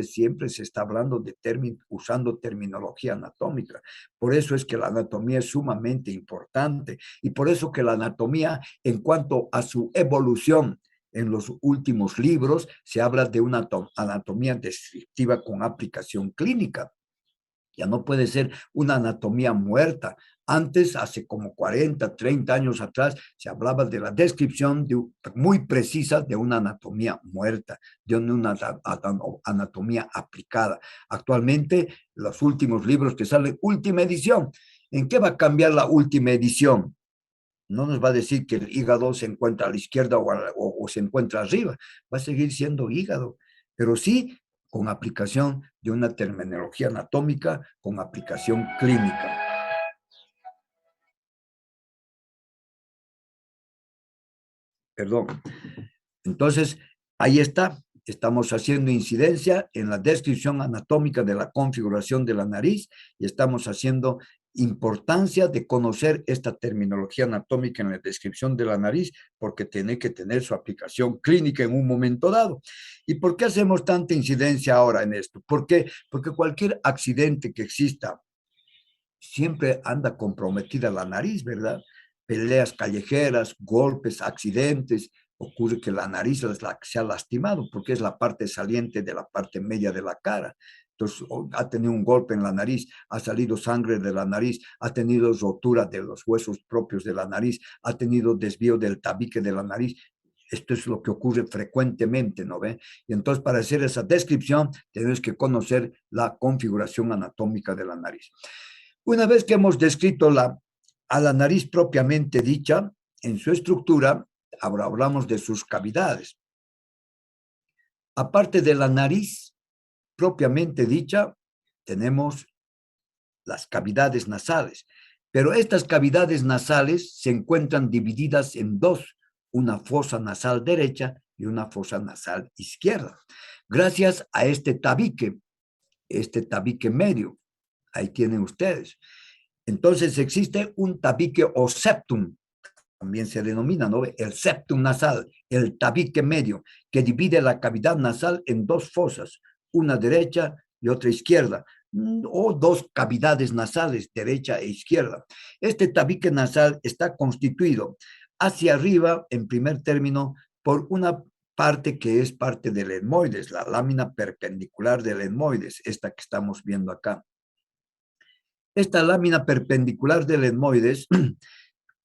siempre se está hablando de usando terminología anatómica. Por eso es que la anatomía es sumamente importante y por eso que la anatomía, en cuanto a su evolución, en los últimos libros se habla de una anatomía descriptiva con aplicación clínica. Ya no puede ser una anatomía muerta. Antes, hace como 40, 30 años atrás, se hablaba de la descripción muy precisa de una anatomía muerta, de una anatomía aplicada. Actualmente, los últimos libros que salen, última edición. ¿En qué va a cambiar la última edición? No nos va a decir que el hígado se encuentra a la izquierda o se encuentra arriba. Va a seguir siendo hígado, pero sí con aplicación de una terminología anatómica, con aplicación clínica. Perdón. Entonces, ahí está. Estamos haciendo incidencia en la descripción anatómica de la configuración de la nariz y estamos haciendo importancia de conocer esta terminología anatómica en la descripción de la nariz porque tiene que tener su aplicación clínica en un momento dado. ¿Y por qué hacemos tanta incidencia ahora en esto? ¿Por qué? Porque cualquier accidente que exista siempre anda comprometida la nariz, ¿verdad? Peleas callejeras, golpes, accidentes, ocurre que la nariz es la que se ha lastimado porque es la parte saliente de la parte media de la cara. Entonces, ha tenido un golpe en la nariz, ha salido sangre de la nariz, ha tenido rotura de los huesos propios de la nariz, ha tenido desvío del tabique de la nariz. Esto es lo que ocurre frecuentemente, ¿no ve? Y entonces, para hacer esa descripción, tenemos que conocer la configuración anatómica de la nariz. Una vez que hemos descrito a la nariz propiamente dicha, en su estructura, ahora hablamos de sus cavidades. Aparte de la nariz propiamente dicha, tenemos las cavidades nasales, pero estas cavidades nasales se encuentran divididas en dos, una fosa nasal derecha y una fosa nasal izquierda. Gracias a este tabique medio, ahí tienen ustedes. Entonces existe un tabique o septum, también se denomina, ¿no? El septum nasal, el tabique medio, que divide la cavidad nasal en dos fosas, una derecha y otra izquierda, o dos cavidades nasales, derecha e izquierda. Este tabique nasal está constituido hacia arriba, en primer término, por una parte que es parte del etmoides, la lámina perpendicular del etmoides, esta que estamos viendo acá. Esta lámina perpendicular del etmoides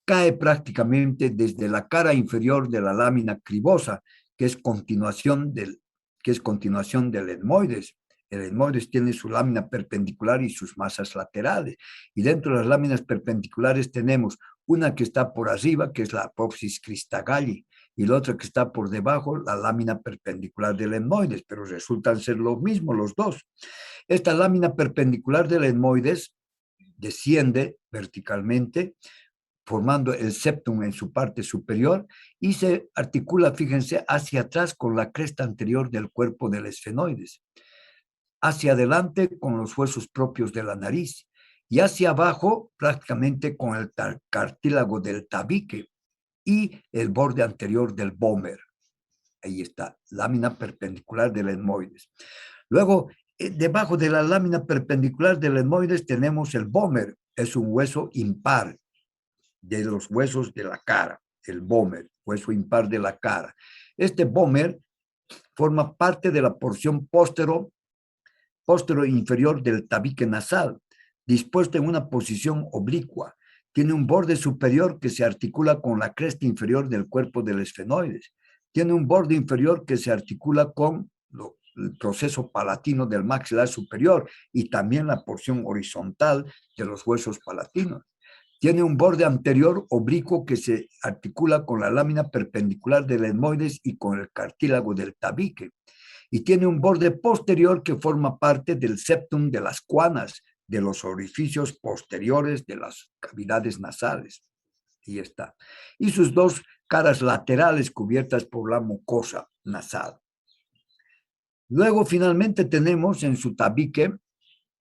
cae prácticamente desde la cara inferior de la lámina cribosa, que es continuación del etmoides. El etmoides tiene su lámina perpendicular y sus masas laterales. Y dentro de las láminas perpendiculares tenemos una que está por arriba, que es la apófisis cristagalli, y la otra que está por debajo, la lámina perpendicular del etmoides, pero resultan ser lo mismo los dos. Esta lámina perpendicular del etmoides desciende verticalmente, formando el septum en su parte superior y se articula, fíjense, hacia atrás con la cresta anterior del cuerpo del esfenoides, hacia adelante con los huesos propios de la nariz y hacia abajo prácticamente con el cartílago del tabique y el borde anterior del vómer. Ahí está, lámina perpendicular del etmoides. Luego, debajo de la lámina perpendicular del etmoides tenemos el vómer, es un hueso impar de los huesos de la cara, el vómer, hueso impar de la cara. Este vómer forma parte de la porción póstero inferior del tabique nasal, dispuesto en una posición oblicua. Tiene un borde superior que se articula con la cresta inferior del cuerpo del esfenoides. Tiene un borde inferior que se articula con el proceso palatino del maxilar superior y también la porción horizontal de los huesos palatinos. Tiene un borde anterior oblicuo que se articula con la lámina perpendicular del etmoides y con el cartílago del tabique. Y tiene un borde posterior que forma parte del septum de las cuanas, de los orificios posteriores de las cavidades nasales. Ahí está. Y sus dos caras laterales cubiertas por la mucosa nasal. Luego, finalmente, tenemos en su tabique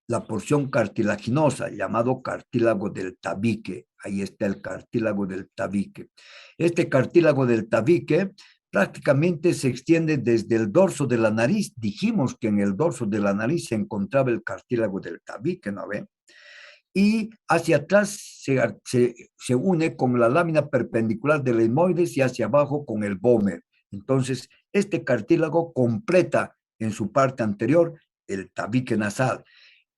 la porción cartilaginosa, llamado cartílago del tabique. Ahí está el cartílago del tabique. Este cartílago del tabique prácticamente se extiende desde el dorso de la nariz. Dijimos que en el dorso de la nariz se encontraba el cartílago del tabique, ¿no ve? Y hacia atrás se une con la lámina perpendicular del etmoides y hacia abajo con el vómer. Entonces, este cartílago completa en su parte anterior el tabique nasal.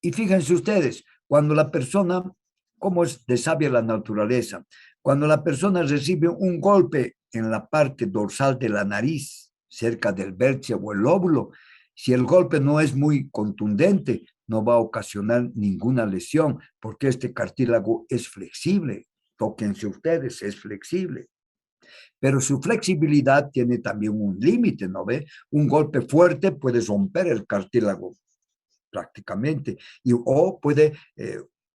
Y fíjense ustedes, cuando la persona, como es de sabia la naturaleza, cuando la persona recibe un golpe en la parte dorsal de la nariz, cerca del vértice o el lóbulo, si el golpe no es muy contundente, no va a ocasionar ninguna lesión, porque este cartílago es flexible. Tóquense ustedes, es flexible. Pero su flexibilidad tiene también un límite, ¿no ve? Un golpe fuerte puede romper el cartílago prácticamente, o puede,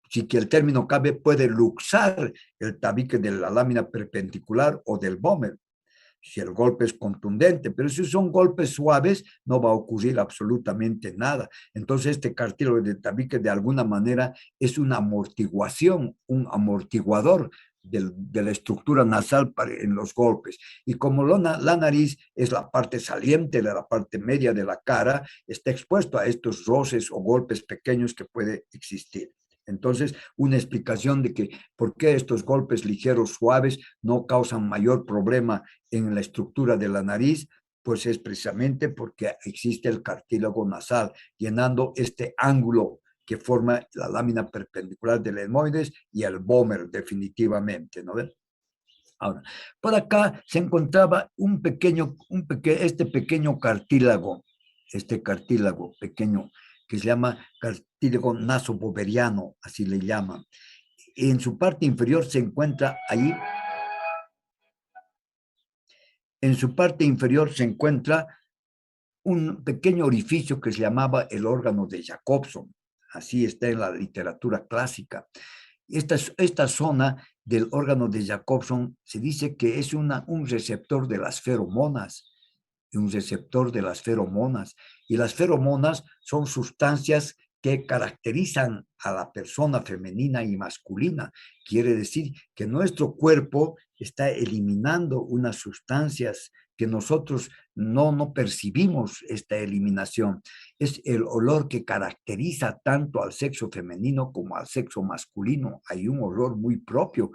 si que el término cabe, puede luxar el tabique de la lámina perpendicular o del vómer, si el golpe es contundente, pero si son golpes suaves, no va a ocurrir absolutamente nada. Entonces, este cartílago del tabique de alguna manera es una amortiguación, un amortiguador de la estructura nasal en los golpes. Y como la nariz es la parte saliente de la parte media de la cara, está expuesto a estos roces o golpes pequeños que puede existir. Entonces, una explicación de que por qué estos golpes ligeros, suaves, no causan mayor problema en la estructura de la nariz, pues es precisamente porque existe el cartílago nasal, llenando este ángulo que forma la lámina perpendicular del etmoides y el vómer, definitivamente, ¿no ven? Ahora, por acá se encontraba este pequeño cartílago, este cartílago pequeño, que se llama cartílago nasoboveriano, así le llaman. En su parte inferior se encuentra ahí, en su parte inferior se encuentra un pequeño orificio que se llamaba el órgano de Jacobson. Así está en la literatura clásica. Esta zona del órgano de Jacobson se dice que es un receptor de las feromonas, un receptor de las feromonas. Y las feromonas son sustancias que caracterizan a la persona femenina y masculina. Quiere decir que nuestro cuerpo está eliminando unas sustancias que nosotros no percibimos esta eliminación. Es el olor que caracteriza tanto al sexo femenino como al sexo masculino. Hay un olor muy propio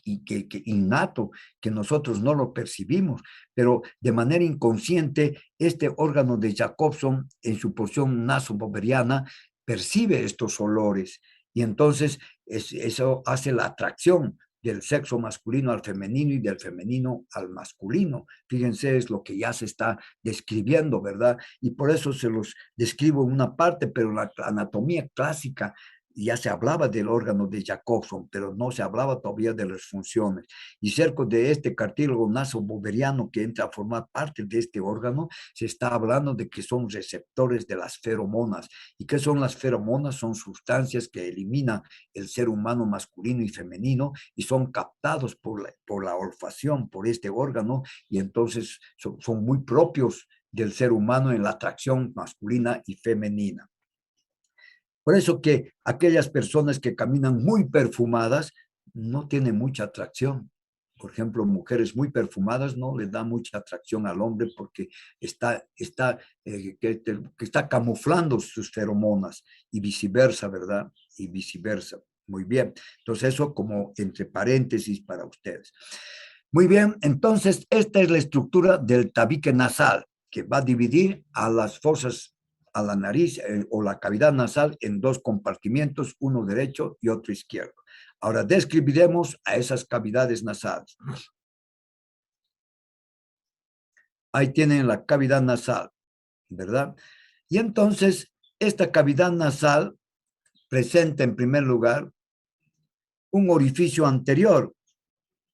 y que innato, que nosotros no lo percibimos, pero de manera inconsciente, este órgano de Jacobson, en su porción nasoboveriana, percibe estos olores, y entonces eso hace la atracción del sexo masculino al femenino y del femenino al masculino. Fíjense, es lo que ya se está describiendo, ¿verdad? Y por eso se los describo en una parte, pero la anatomía clásica ya se hablaba del órgano de Jacobson, pero no se hablaba todavía de las funciones. Y cerca de este cartílago nasoboveriano que entra a formar parte de este órgano, se está hablando de que son receptores de las feromonas. ¿Y qué son las feromonas? Son sustancias que elimina el ser humano masculino y femenino y son captados por la olfacción, por este órgano, y entonces son muy propios del ser humano en la atracción masculina y femenina. Por eso que aquellas personas que caminan muy perfumadas no tienen mucha atracción. Por ejemplo, mujeres muy perfumadas no les da mucha atracción al hombre porque que está camuflando sus feromonas y viceversa, ¿verdad? Y viceversa. Muy bien. Entonces, eso como entre paréntesis para ustedes. Muy bien, entonces esta es la estructura del tabique nasal, que va a dividir a las fosas a la nariz o la cavidad nasal en dos compartimientos, uno derecho y otro izquierdo. Ahora describiremos a esas cavidades nasales. Ahí tienen la cavidad nasal, ¿verdad? Y entonces, esta cavidad nasal presenta en primer lugar un orificio anterior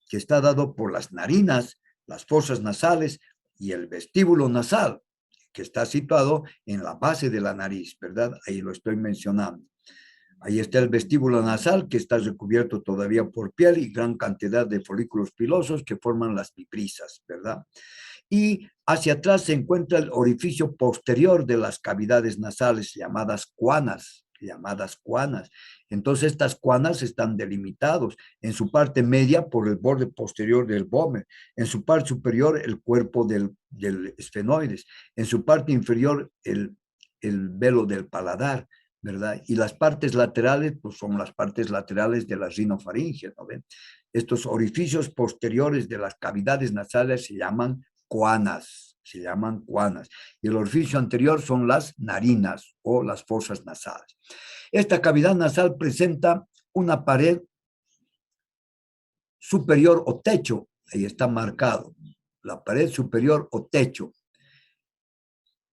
que está dado por las narinas, las fosas nasales y el vestíbulo nasal, que está situado en la base de la nariz, ¿verdad? Ahí lo estoy mencionando. Ahí está el vestíbulo nasal, que está recubierto todavía por piel y gran cantidad de folículos pilosos que forman las vibrisas, ¿verdad? Y hacia atrás se encuentra el orificio posterior de las cavidades nasales llamadas cuanas, llamadas cuanas. Entonces estas cuanas están delimitados en su parte media por el borde posterior del vómer, en su parte superior el cuerpo del esfenoides, en su parte inferior el velo del paladar, ¿verdad? Y las partes laterales, pues son las partes laterales de la rinofaringe, ¿no ven? Estos orificios posteriores de las cavidades nasales se llaman cuanas, y el orificio anterior son las narinas o las fosas nasales. Esta cavidad nasal presenta una pared superior o techo, ahí está marcado, la pared superior o techo.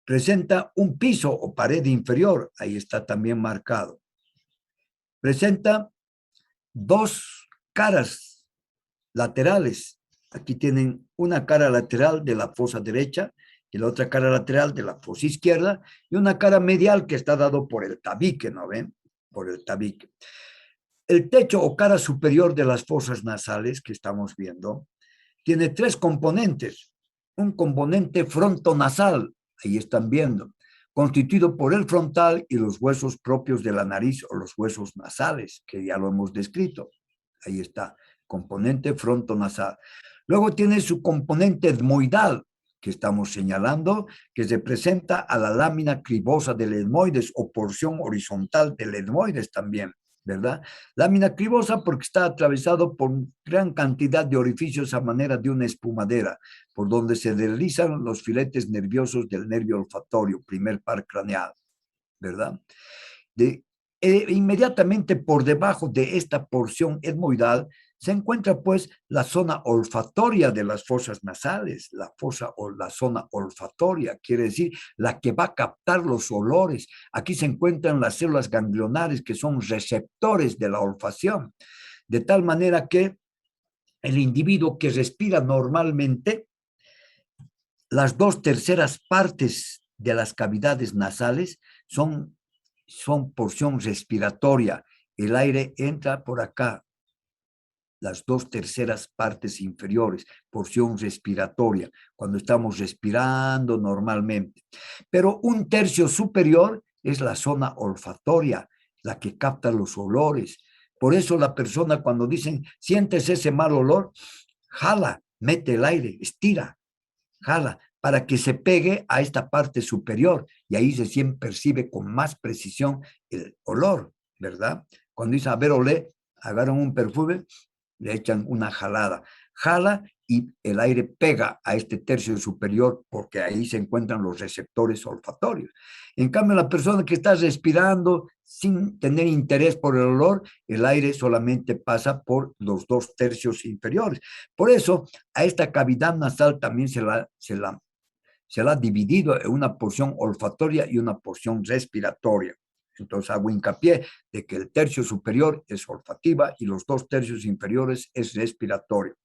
Presenta un piso o pared inferior, ahí está también marcado. Presenta dos caras laterales. Aquí tienen una cara lateral de la fosa derecha y la otra cara lateral de la fosa izquierda y una cara medial que está dado por el tabique, ¿no ven? Por el tabique. El techo o cara superior de las fosas nasales que estamos viendo tiene tres componentes. Un componente frontonasal, ahí están viendo, constituido por el frontal y los huesos propios de la nariz o los huesos nasales, que ya lo hemos descrito. Ahí está, componente frontonasal. Luego tiene su componente etmoidal, que estamos señalando, que se presenta a la lámina cribosa del etmoides o porción horizontal del etmoides también, ¿verdad? Lámina cribosa porque está atravesado por gran cantidad de orificios a manera de una espumadera, por donde se deslizan los filetes nerviosos del nervio olfatorio, primer par craneal, ¿verdad? Inmediatamente por debajo de esta porción etmoidal se encuentra pues la zona olfatoria de las fosas nasales, la fosa o la zona olfatoria, quiere decir la que va a captar los olores. Aquí se encuentran las células ganglionares que son receptores de la olfacción, de tal manera que el individuo que respira normalmente, las 2/3 partes de las cavidades nasales son porción respiratoria. El aire entra por acá, las 2/3 partes inferiores, porción respiratoria, cuando estamos respirando normalmente. Pero 1/3 superior es la zona olfatoria, la que capta los olores. Por eso la persona cuando dicen, sientes ese mal olor, jala, mete el aire, estira, jala, para que se pegue a esta parte superior y ahí se siempre percibe con más precisión el olor, ¿verdad? Cuando dice, a ver, olé, agarran un perfume, le echan una jalada, jala y el aire pega a este tercio superior porque ahí se encuentran los receptores olfatorios. En cambio, la persona que está respirando sin tener interés por el olor, el aire solamente pasa por los 2/3 inferiores. Por eso, a esta cavidad nasal también se la ha dividido en una porción olfatoria y una porción respiratoria. Entonces hago hincapié de que el tercio superior es olfativa y los 2/3 inferiores es respiratorio.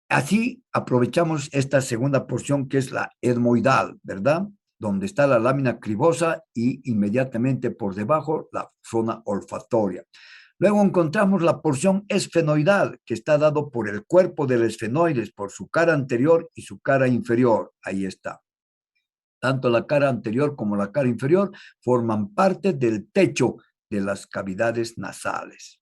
Así aprovechamos esta segunda porción que es la etmoidal, ¿verdad? Donde está la lámina cribosa y inmediatamente por debajo la zona olfatoria. Luego encontramos la porción esfenoidal, que está dado por el cuerpo del esfenoides, por su cara anterior y su cara inferior. Ahí está. Tanto la cara anterior como la cara inferior forman parte del techo de las cavidades nasales.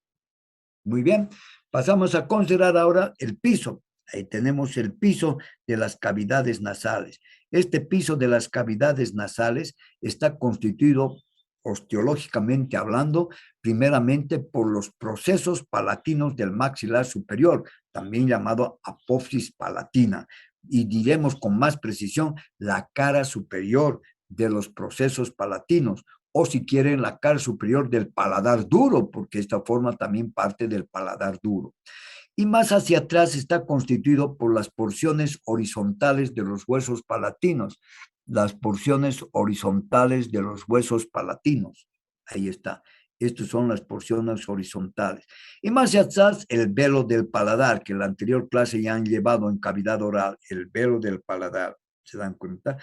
Muy bien, pasamos a considerar ahora el piso. Ahí tenemos el piso de las cavidades nasales. Este piso de las cavidades nasales está constituido osteológicamente hablando, primeramente por los procesos palatinos del maxilar superior, también llamado apófisis palatina, y diremos con más precisión la cara superior de los procesos palatinos, o si quieren la cara superior del paladar duro, porque esta forma también parte del paladar duro. Y más hacia atrás está constituido por las porciones horizontales de los huesos palatinos, las porciones horizontales de los huesos palatinos. Ahí está. Estas son las porciones horizontales. Y más hacia atrás, el velo del paladar, que en la anterior clase ya han llevado en cavidad oral, el velo del paladar. ¿Se dan cuenta?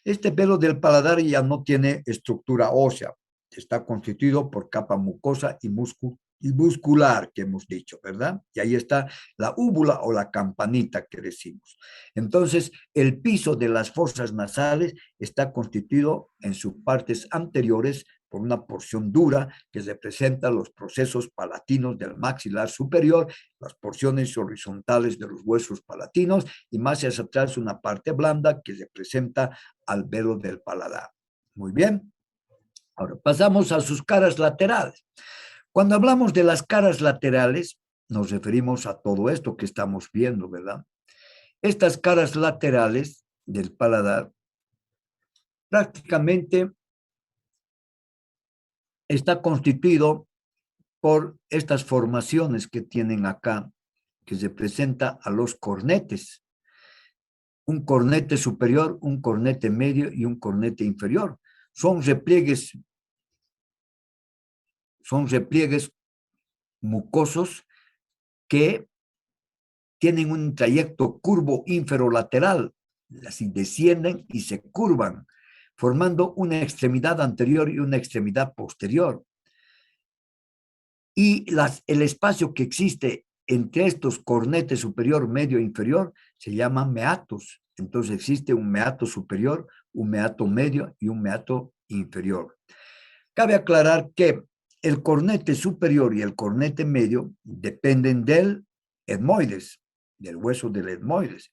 Este velo del paladar ya no tiene estructura ósea. Está constituido por capa mucosa y músculo y muscular que hemos dicho, ¿verdad? Y ahí está la úvula o la campanita que decimos. Entonces, el piso de las fosas nasales está constituido en sus partes anteriores por una porción dura que representa los procesos palatinos del maxilar superior, las porciones horizontales de los huesos palatinos y más hacia atrás una parte blanda que representa al velo del paladar. Muy bien. Ahora pasamos a sus caras laterales. Cuando hablamos de las caras laterales, nos referimos a todo esto que estamos viendo, ¿verdad? Estas caras laterales del paladar prácticamente está constituido por estas formaciones que tienen acá, que se presenta a los cornetes. Un cornete superior, un cornete medio y un cornete inferior. Son repliegues mucosos que tienen un trayecto curvo inferolateral, así descienden y se curvan, formando una extremidad anterior y una extremidad posterior. Y el espacio que existe entre estos cornetes superior, medio e inferior se llama meatos. Entonces existe un meato superior, un meato medio y un meato inferior. Cabe aclarar que el cornete superior y el cornete medio dependen del etmoides, del hueso del etmoides.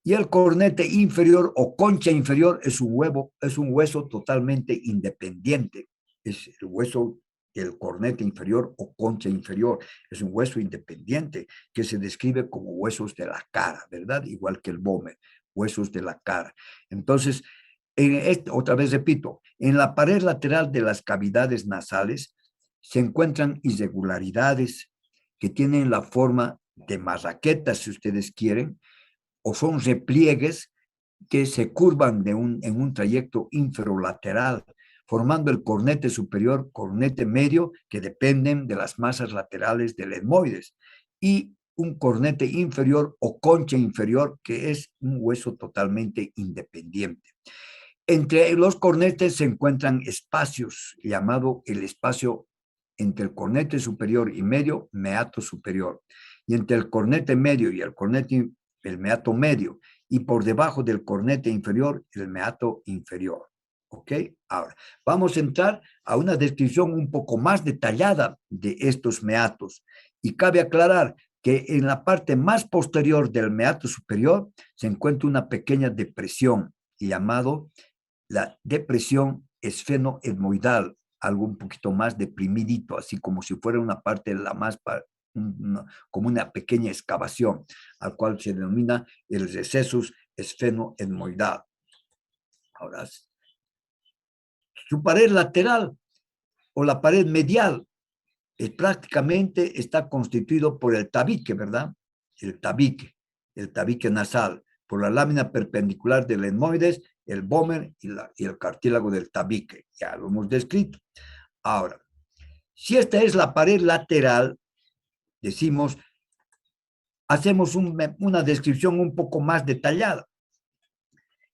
Y el cornete inferior o concha inferior es un hueso totalmente independiente. Es el hueso del cornete inferior o concha inferior. Es un hueso independiente que se describe como huesos de la cara, ¿verdad? Igual que el vómer, huesos de la cara. Entonces, otra vez repito, en la pared lateral de las cavidades nasales se encuentran irregularidades que tienen la forma de marraquetas, si ustedes quieren, o son repliegues que se curvan en un trayecto inferolateral, formando el cornete superior, cornete medio, que dependen de las masas laterales del etmoides, y un cornete inferior o concha inferior, que es un hueso totalmente independiente. Entre los cornetes se encuentran espacios, llamado el espacio entre el cornete superior y medio, meato superior, y entre el cornete medio y el meato medio, y por debajo del cornete inferior, el meato inferior. ¿Ok? Ahora, vamos a entrar a una descripción un poco más detallada de estos meatos. Y cabe aclarar que en la parte más posterior del meato superior se encuentra una pequeña depresión, llamado la depresión esfenoetmoidal, algo un poquito más deprimidito, así como si fuera una parte de la más, como una pequeña excavación, al cual se denomina el recesus esfenoetmoidal. Ahora, su pared lateral o la pared medial prácticamente está constituido por el tabique, ¿verdad? El tabique nasal, por la lámina perpendicular del etmoides, el vómer y el cartílago del tabique. Ya lo hemos descrito. Ahora, si esta es la pared lateral, decimos, hacemos una descripción un poco más detallada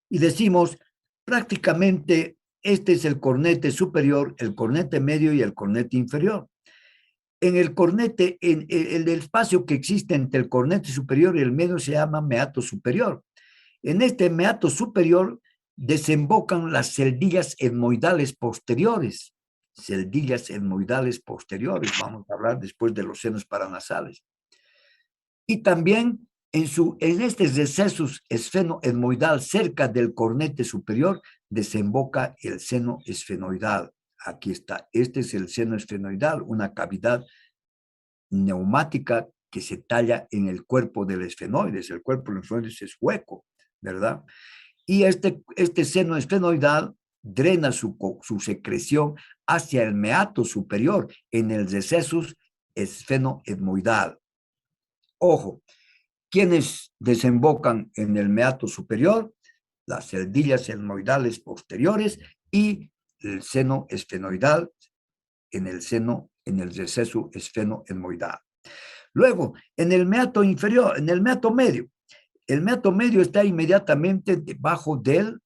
y decimos, prácticamente este es el cornete superior, el cornete medio y el cornete inferior. En el cornete, en el espacio que existe entre el cornete superior y el medio se llama meato superior. En este meato superior desembocan las celdillas etmoidales posteriores. Celdillas etmoidales posteriores, vamos a hablar después de los senos paranasales. Y también en este recesus esfenoetmoidal cerca del cornete superior desemboca el seno esfenoidal. Aquí está, este es el seno esfenoidal, una cavidad neumática que se talla en el cuerpo del esfenoides. El cuerpo del esfenoides es hueco, ¿verdad? Y este seno esfenoidal drena su secreción hacia el meato superior en el recesus esfenoetmoidal. Ojo, ¿quiénes desembocan en el meato superior? Las celdillas etmoidales posteriores y el seno esfenoidal en el receso esfenoetmoidal. Luego, en el meato inferior, en el meato medio está inmediatamente debajo del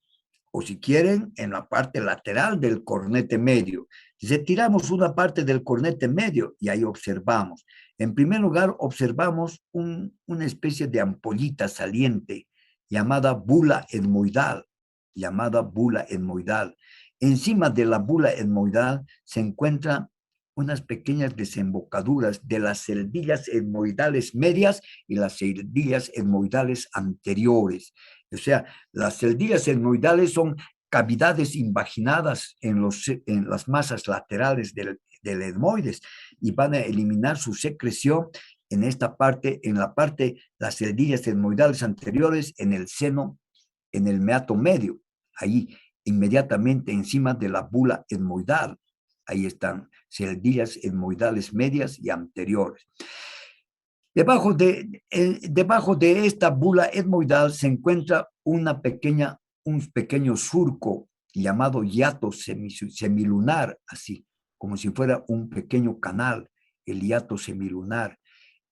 o si quieren, en la parte lateral del cornete medio. Retiramos una parte del cornete medio y ahí observamos. En primer lugar, observamos una especie de ampollita saliente llamada bula etmoidal, Encima de la bula etmoidal se encuentran unas pequeñas desembocaduras de las celdillas etmoidales medias y las celdillas etmoidales anteriores. O sea, las celdillas etmoidales son cavidades invaginadas en las masas laterales del etmoides y van a eliminar su secreción en esta parte, las celdillas etmoidales anteriores en el seno, en el meato medio, ahí inmediatamente encima de la bula etmoidal. Ahí están celdillas etmoidales medias y anteriores. Debajo de esta bula etmoidal se encuentra un pequeño surco llamado hiato semilunar, así como si fuera un pequeño canal, el hiato semilunar.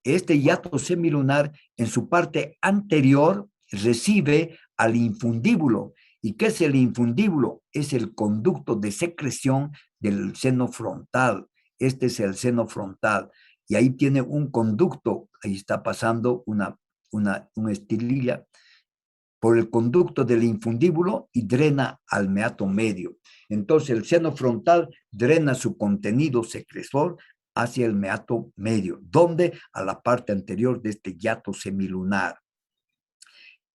Este hiato semilunar en su parte anterior recibe al infundíbulo. ¿Y qué es el infundíbulo? Es el conducto de secreción del seno frontal. Este es el seno frontal. Y ahí tiene un conducto, ahí está pasando una estililla por el conducto del infundíbulo y drena al meato medio. Entonces el seno frontal drena su contenido secresor hacia el meato medio, donde a la parte anterior de este hiato semilunar.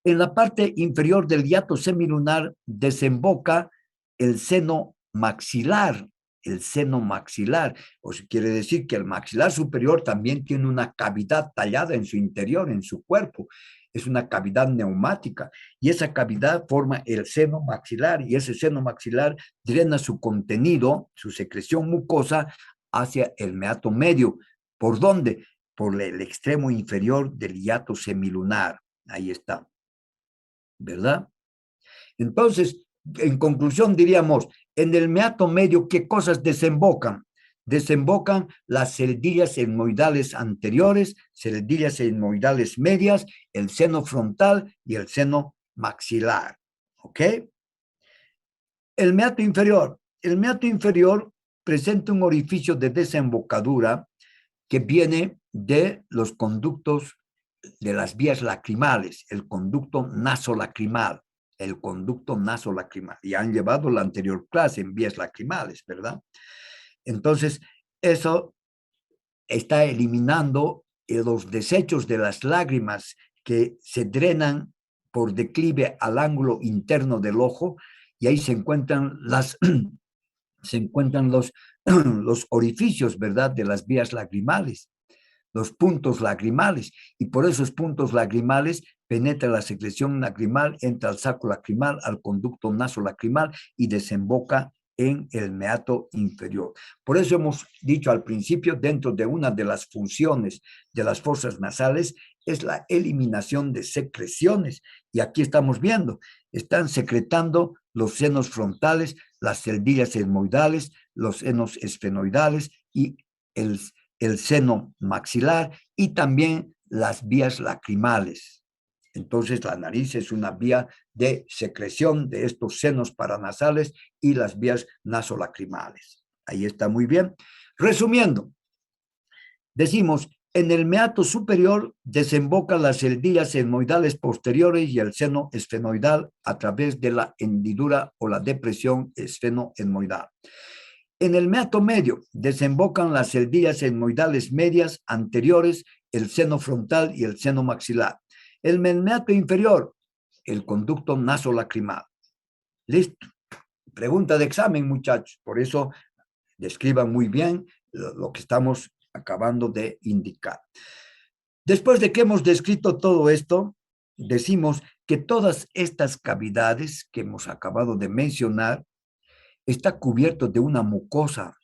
En la parte inferior del hiato semilunar desemboca el seno maxilar, o si quiere decir que el maxilar superior también tiene una cavidad tallada en su interior, en su cuerpo. Es una cavidad neumática y esa cavidad forma el seno maxilar y ese seno maxilar drena su contenido, su secreción mucosa hacia el meato medio. ¿Por dónde? Por el extremo inferior del hiato semilunar. Ahí está. ¿Verdad? Entonces, en conclusión diríamos, en el meato medio, ¿qué cosas desembocan? Desembocan las celdillas etmoidales anteriores, celdillas etmoidales medias, el seno frontal y el seno maxilar. ¿Ok? El meato inferior. El meato inferior presenta un orificio de desembocadura que viene de los conductos de las vías lacrimales, el conducto nasolacrimal. Y han llevado la anterior clase en vías lacrimales, ¿verdad? Entonces, eso está eliminando los desechos de las lágrimas que se drenan por declive al ángulo interno del ojo y ahí se encuentran los orificios, ¿verdad?, de las vías lacrimales, los puntos lacrimales, y por esos puntos lacrimales penetra la secreción lacrimal, entra al saco lacrimal, al conducto nasolacrimal y desemboca en el meato inferior. Por eso hemos dicho al principio, dentro de una de las funciones de las fosas nasales, es la eliminación de secreciones. Y aquí estamos viendo, están secretando los senos frontales, las celdillas etmoidales, los senos esfenoidales y el seno maxilar y también las vías lacrimales. Entonces, la nariz es una vía de secreción de estos senos paranasales y las vías nasolacrimales. Ahí está muy bien. Resumiendo, decimos, en el meato superior desembocan las celdillas etmoidales posteriores y el seno esfenoidal a través de la hendidura o la depresión esfenoetmoidal. En el meato medio desembocan las celdillas etmoidales medias anteriores, el seno frontal y el seno maxilar. El meato inferior, el conducto nasolacrimal. Listo. Pregunta de examen, muchachos. Por eso describan muy bien lo que estamos acabando de indicar. Después de que hemos descrito todo esto, decimos que todas estas cavidades que hemos acabado de mencionar está cubierto de una mucosa.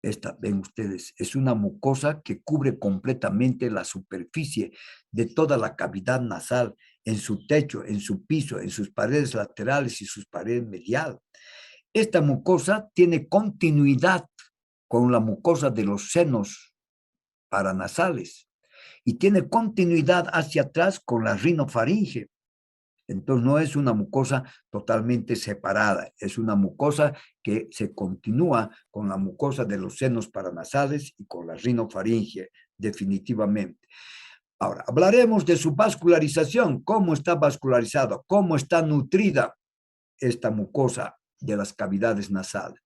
Esta, ven ustedes, es una mucosa que cubre completamente la superficie de toda la cavidad nasal, en su techo, en su piso, en sus paredes laterales y sus paredes medial. Esta mucosa tiene continuidad con la mucosa de los senos paranasales y tiene continuidad hacia atrás con la rinofaringe. Entonces no es una mucosa totalmente separada, es una mucosa que se continúa con la mucosa de los senos paranasales y con la rinofaringe, definitivamente. Ahora, hablaremos de su vascularización, cómo está vascularizada, cómo está nutrida esta mucosa de las cavidades nasales.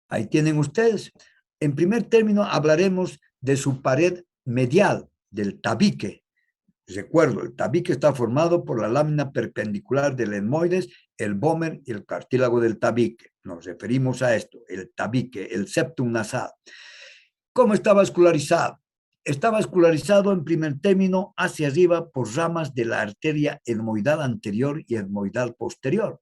Ahí tienen ustedes. En primer término, hablaremos de su pared medial, del tabique. Recuerdo, el tabique está formado por la lámina perpendicular del etmoides, el vómer y el cartílago del tabique. Nos referimos a esto, el tabique, el septum nasal. ¿Cómo está vascularizado? Está vascularizado en primer término hacia arriba por ramas de la arteria etmoidal anterior y etmoidal posterior.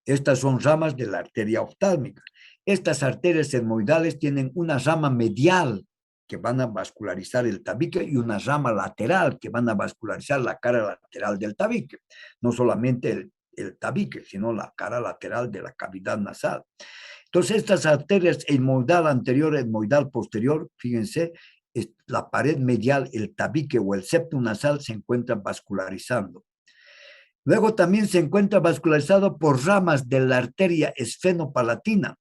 Estas son ramas de la arteria oftálmica. Estas arterias etmoidales tienen una rama medial que van a vascularizar el tabique y una rama lateral que van a vascularizar la cara lateral del tabique. No solamente el tabique, sino la cara lateral de la cavidad nasal. Entonces, estas arterias etmoidal anterior, etmoidal posterior, fíjense, la pared medial, el tabique o el septum nasal se encuentran vascularizando. Luego también se encuentra vascularizado por ramas de la arteria esfenopalatina.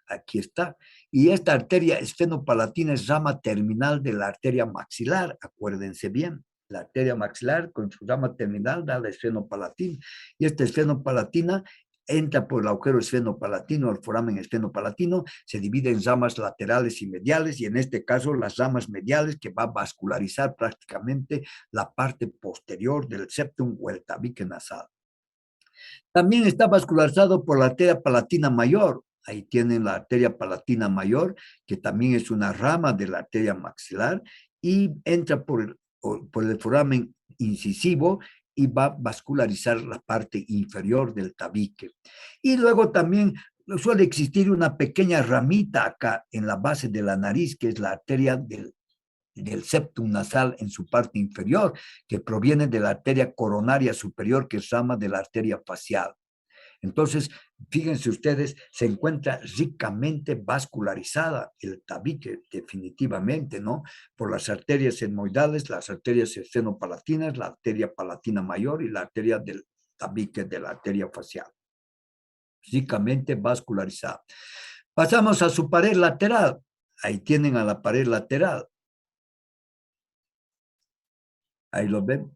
Aquí está. Y esta arteria esfenopalatina es rama terminal de la arteria maxilar, acuérdense bien. La arteria maxilar con su rama terminal da la esfenopalatina. Y esta esfenopalatina entra por el agujero esfenopalatino, el foramen esfenopalatino, se divide en ramas laterales y mediales, y en este caso las ramas mediales que va a vascularizar prácticamente la parte posterior del septum o el tabique nasal. También está vascularizado por la arteria palatina mayor. Ahí tienen la arteria palatina mayor, que también es una rama de la arteria maxilar y entra por el foramen incisivo y va a vascularizar la parte inferior del tabique. Y luego también suele existir una pequeña ramita acá en la base de la nariz, que es la arteria del septum nasal en su parte inferior, que proviene de la arteria coronaria superior, que es rama de la arteria facial. Entonces, fíjense ustedes, se encuentra ricamente vascularizada el tabique, definitivamente, ¿no? Por las arterias etmoidales, las arterias esfenopalatinas, la arteria palatina mayor y la arteria del tabique de la arteria facial. Ricamente vascularizada. Pasamos a su pared lateral. Ahí tienen a la pared lateral. Ahí lo ven.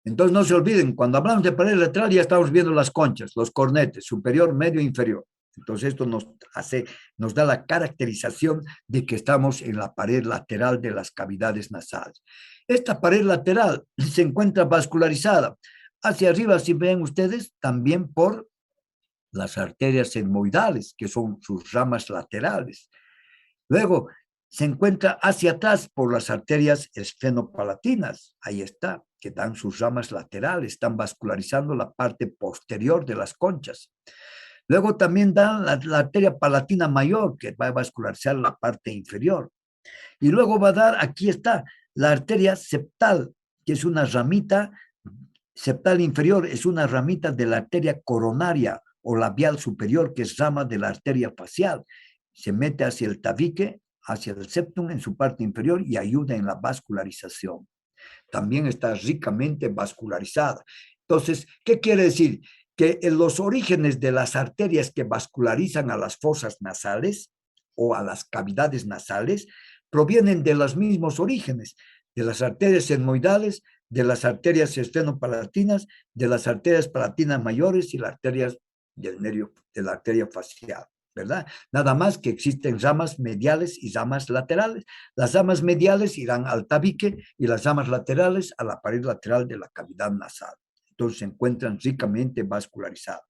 Entonces no se olviden, cuando hablamos de pared lateral ya estamos viendo las conchas, los cornetes, superior, medio e inferior. Entonces esto nos da la caracterización de que estamos en la pared lateral de las cavidades nasales. Esta pared lateral se encuentra vascularizada hacia arriba, si ven ustedes, también por las arterias etmoidales, que son sus ramas laterales. Luego, se encuentra hacia atrás por las arterias esfenopalatinas, ahí está, que dan sus ramas laterales, están vascularizando la parte posterior de las conchas. Luego también dan la arteria palatina mayor, que va a vascularizar la parte inferior. Y luego va a dar, aquí está, la arteria septal, que es una ramita, septal inferior, es una ramita de la arteria coronaria o labial superior, que es rama de la arteria facial. Se mete hacia el tabique, hacia el septum en su parte inferior y ayuda en la vascularización. También está ricamente vascularizada. Entonces, ¿qué quiere decir? Que en los orígenes de las arterias que vascularizan a las fosas nasales o a las cavidades nasales provienen de los mismos orígenes, de las arterias etmoidales, de las arterias esfenopalatinas, de las arterias palatinas mayores y las arterias del nervio, de la arteria facial. ¿Verdad? Nada más que existen ramas mediales y ramas laterales. Las ramas mediales irán al tabique y las ramas laterales a la pared lateral de la cavidad nasal. Entonces se encuentran ricamente vascularizadas.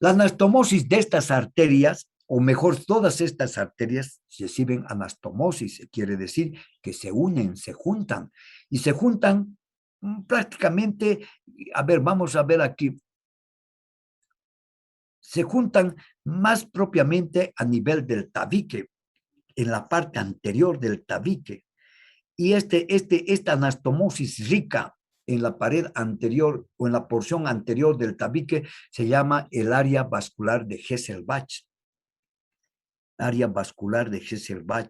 La anastomosis de estas arterias, o mejor, todas estas arterias reciben anastomosis, quiere decir que se unen, se juntan, y se juntan prácticamente, a ver, vamos a ver aquí, se juntan más propiamente a nivel del tabique, en la parte anterior del tabique. Y esta anastomosis rica en la pared anterior o en la porción anterior del tabique se llama el área vascular de Hesselbach. Área vascular de Hesselbach.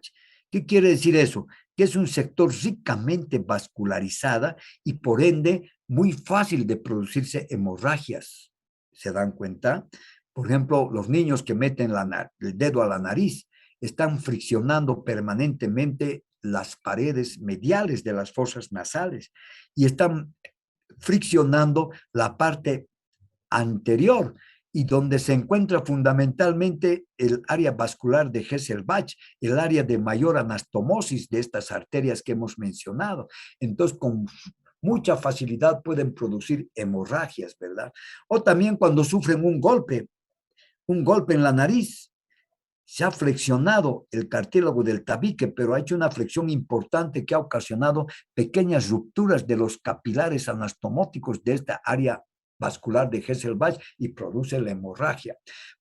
¿Qué quiere decir eso? que es un sector ricamente vascularizada y por ende muy fácil de producirse hemorragias. ¿Se dan cuenta? Por ejemplo, los niños que meten el dedo a la nariz están friccionando permanentemente las paredes mediales de las fosas nasales y están friccionando la parte anterior y donde se encuentra fundamentalmente el área vascular de Hesselbach, el área de mayor anastomosis de estas arterias que hemos mencionado. Entonces, con mucha facilidad pueden producir hemorragias, ¿verdad? O también cuando sufren un golpe en la nariz, se ha flexionado el cartílago del tabique, pero ha hecho una flexión importante que ha ocasionado pequeñas rupturas de los capilares anastomóticos de esta área vascular de Hesselbach y produce la hemorragia.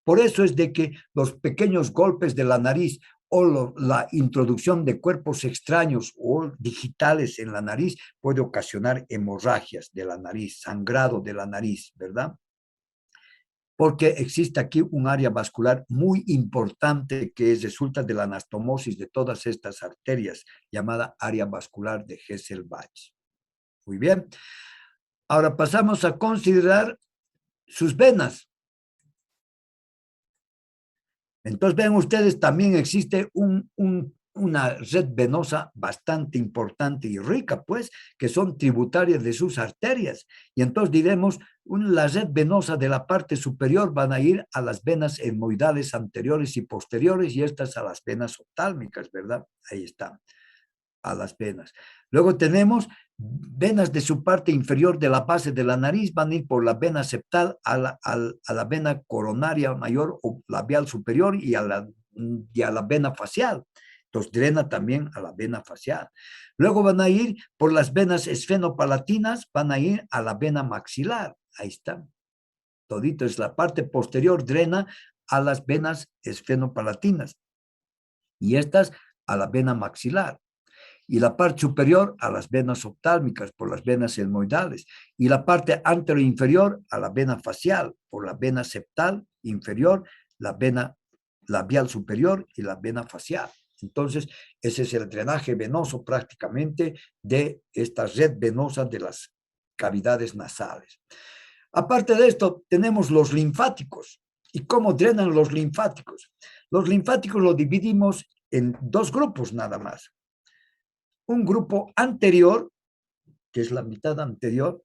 Por eso es de que los pequeños golpes de la nariz o la introducción de cuerpos extraños o digitales en la nariz puede ocasionar hemorragias de la nariz, sangrado de la nariz, ¿verdad? Porque existe aquí un área vascular muy importante que resulta de la anastomosis de todas estas arterias, llamada área vascular de Hesselbach. Muy bien. Ahora pasamos a considerar sus venas. Entonces, ven ustedes, también existe una red venosa bastante importante y rica, pues, que son tributarias de sus arterias. Y entonces diremos, la red venosa de la parte superior van a ir a las venas etmoidales anteriores y posteriores y estas a las venas oftálmicas, ¿verdad? Ahí están, a las venas. Luego tenemos venas de su parte inferior de la base de la nariz, van a ir por la vena septal a la vena coronaria mayor o labial superior y a la vena facial. Entonces drena también a la vena facial. Luego van a ir por las venas esfenopalatinas, van a ir a la vena maxilar. Ahí está. Todito es la parte posterior, drena a las venas esfenopalatinas. Y estas a la vena maxilar. Y la parte superior a las venas oftálmicas por las venas etmoidales y la parte anteroinferior a la vena facial por la vena septal inferior, la vena labial superior y la vena facial. Entonces, ese es el drenaje venoso prácticamente de esta red venosa de las cavidades nasales. Aparte de esto, tenemos los linfáticos. ¿Y cómo drenan los linfáticos? Los linfáticos los dividimos en dos grupos nada más. Un grupo anterior, que es la mitad anterior,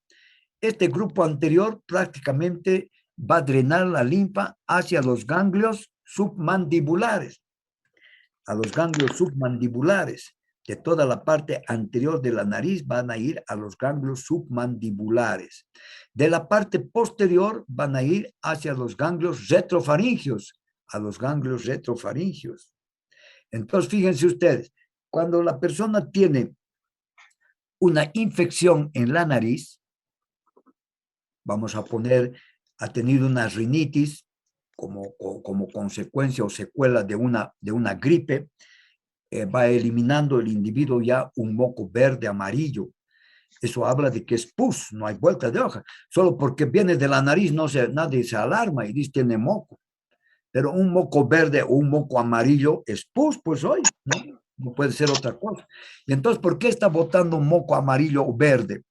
este grupo anterior prácticamente va a drenar la linfa hacia los ganglios submandibulares, a los ganglios submandibulares, de toda la parte anterior de la nariz van a ir a los ganglios submandibulares. De la parte posterior van a ir hacia los ganglios retrofaringios, a los ganglios retrofaringios. Entonces, fíjense ustedes, cuando la persona tiene una infección en la nariz, vamos a poner, ha tenido una rinitis como consecuencia o secuela de una gripe, va eliminando el individuo ya un moco verde, amarillo. Eso habla de que es pus, no hay vuelta de hoja. Solo porque viene de la nariz nadie se alarma y dice tiene moco. Pero un moco verde o un moco amarillo es pus, pues hoy, ¿no? No puede ser otra cosa. Y entonces, ¿por qué está botando un moco amarillo o verde?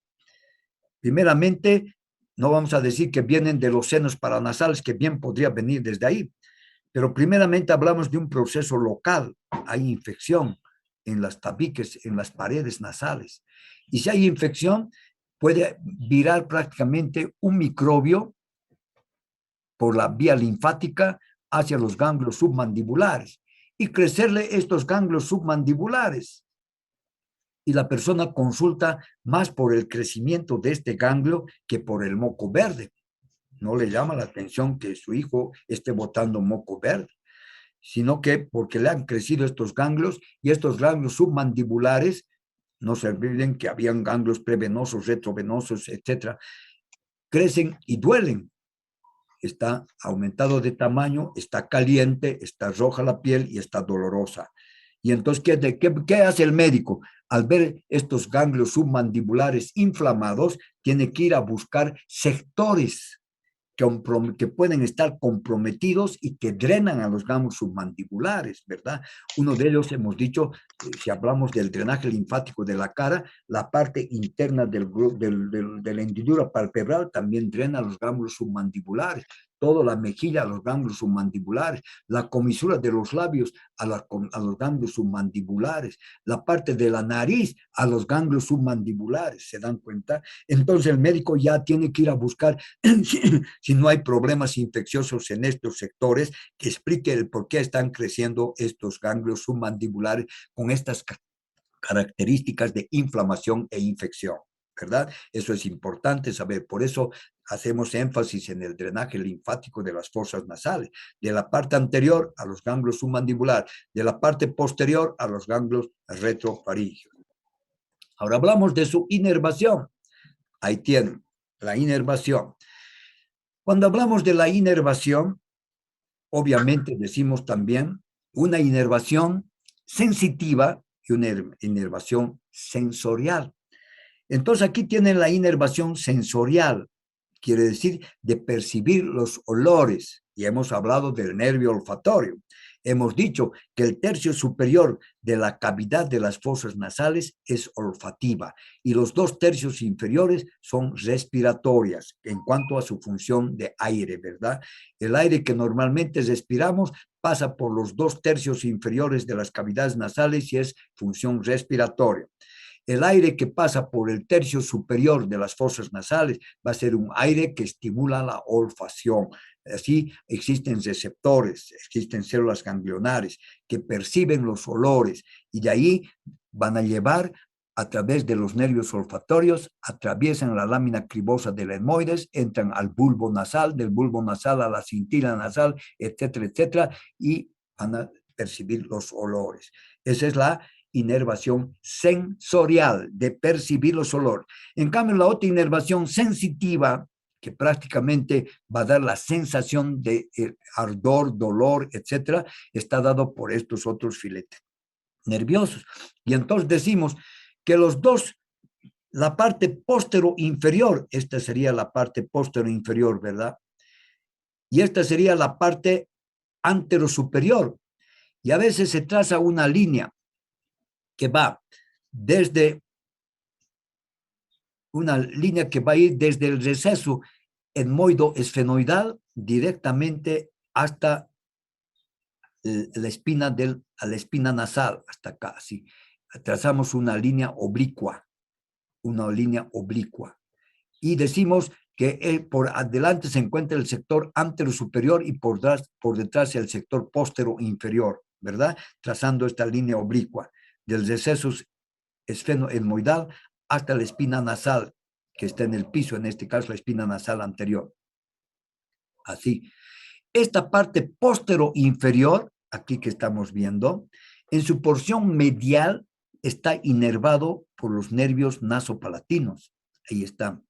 Primeramente, no vamos a decir que vienen de los senos paranasales, que bien podría venir desde ahí, pero primeramente hablamos de un proceso local. Hay infección en las tabiques, en las paredes nasales. Y si hay infección, puede virar prácticamente un microbio por la vía linfática hacia los ganglios submandibulares y crecerle estos ganglios submandibulares. Y la persona consulta más por el crecimiento de este ganglio que por el moco verde. No le llama la atención que su hijo esté botando moco verde, sino que porque le han crecido estos ganglios y estos ganglios submandibulares, no se olviden que habían ganglios prevenosos, retrovenosos, etcétera, crecen y duelen. Está aumentado de tamaño, está caliente, está roja la piel y está dolorosa. Y entonces, ¿qué hace el médico? Al ver estos ganglios submandibulares inflamados, tiene que ir a buscar sectores que pueden estar comprometidos y que drenan a los ganglios submandibulares, ¿verdad? Uno de ellos, hemos dicho, si hablamos del drenaje linfático de la cara, la parte interna de la hendidura palpebral también drena los ganglios submandibulares, toda la mejilla a los ganglios submandibulares, la comisura de los labios a los ganglios submandibulares, la parte de la nariz a los ganglios submandibulares, ¿se dan cuenta? Entonces el médico ya tiene que ir a buscar si no hay problemas infecciosos en estos sectores, que explique el por qué están creciendo estos ganglios submandibulares con estas características de inflamación e infección, ¿verdad? Eso es importante saber. Por eso hacemos énfasis en el drenaje linfático de las fosas nasales, de la parte anterior a los ganglios submandibulares, de la parte posterior a los ganglios retrofaringeos. Ahora hablamos de su inervación. Ahí tienen la inervación. Cuando hablamos de la inervación, obviamente decimos también una inervación sensitiva y una inervación sensorial. Entonces aquí tienen la inervación sensorial, quiere decir de percibir los olores, y hemos hablado del nervio olfatorio. Hemos dicho que el tercio superior de la cavidad de las fosas nasales es olfativa y los 2 tercios inferiores son respiratorias en cuanto a su función de aire, ¿verdad? El aire que normalmente respiramos pasa por los 2 tercios inferiores de las cavidades nasales y es función respiratoria. El aire que pasa por el tercio superior de las fosas nasales va a ser un aire que estimula la olfacción. Así existen receptores, existen células ganglionares que perciben los olores y de ahí van a llevar a través de los nervios olfatorios, atraviesan la lámina cribosa del etmoides, entran al bulbo nasal, del bulbo nasal a la cintila nasal, etcétera, etcétera, y van a percibir los olores. Esa es la inervación sensorial, de percibir los olores. En cambio, la otra inervación sensitiva, que prácticamente va a dar la sensación de ardor, dolor, etcétera, está dado por estos otros filetes nerviosos. Y entonces decimos que los dos, la parte póstero inferior, esta sería la parte póstero inferior, ¿verdad? Y esta sería la parte antero superior. Y a veces se traza una línea que va desde una línea que va a ir desde el receso etmoido esfenoidal directamente hasta la espina a la espina nasal, hasta acá, así. Trazamos una línea oblicua, y decimos que por adelante se encuentra el sector antero superior y por detrás el sector póstero inferior, ¿verdad? Trazando esta línea oblicua del receso esfenoetmoidal hasta la espina nasal, que está en el piso, en este caso la espina nasal anterior. Así. Esta parte póstero inferior, aquí que estamos viendo, en su porción medial está inervado por los nervios nasopalatinos. Ahí están.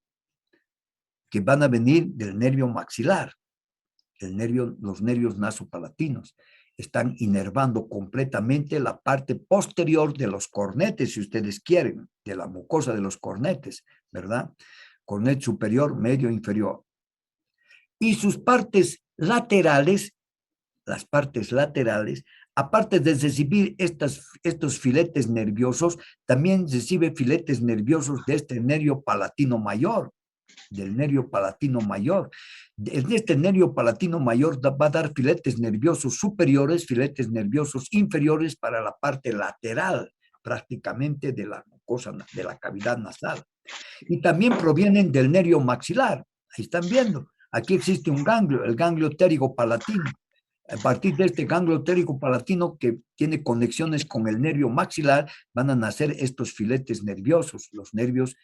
Que van a venir del nervio maxilar. Los nervios nasopalatinos están inervando completamente la parte posterior de los cornetes, si ustedes quieren, de la mucosa de los cornetes, ¿verdad? Cornete superior, medio, inferior. Y sus partes laterales, las partes laterales, aparte de recibir estos filetes nerviosos, también recibe filetes nerviosos de este nervio palatino mayor, del nervio palatino mayor. En este nervio palatino mayor va a dar filetes nerviosos superiores, filetes nerviosos inferiores para la parte lateral, prácticamente de la mucosa, de la cavidad nasal. Y también provienen del nervio maxilar. Ahí están viendo. Aquí existe un ganglio, el ganglio pterigo-palatino. A partir de este ganglio pterigo-palatino que tiene conexiones con el nervio maxilar, van a nacer estos filetes nerviosos, los nervios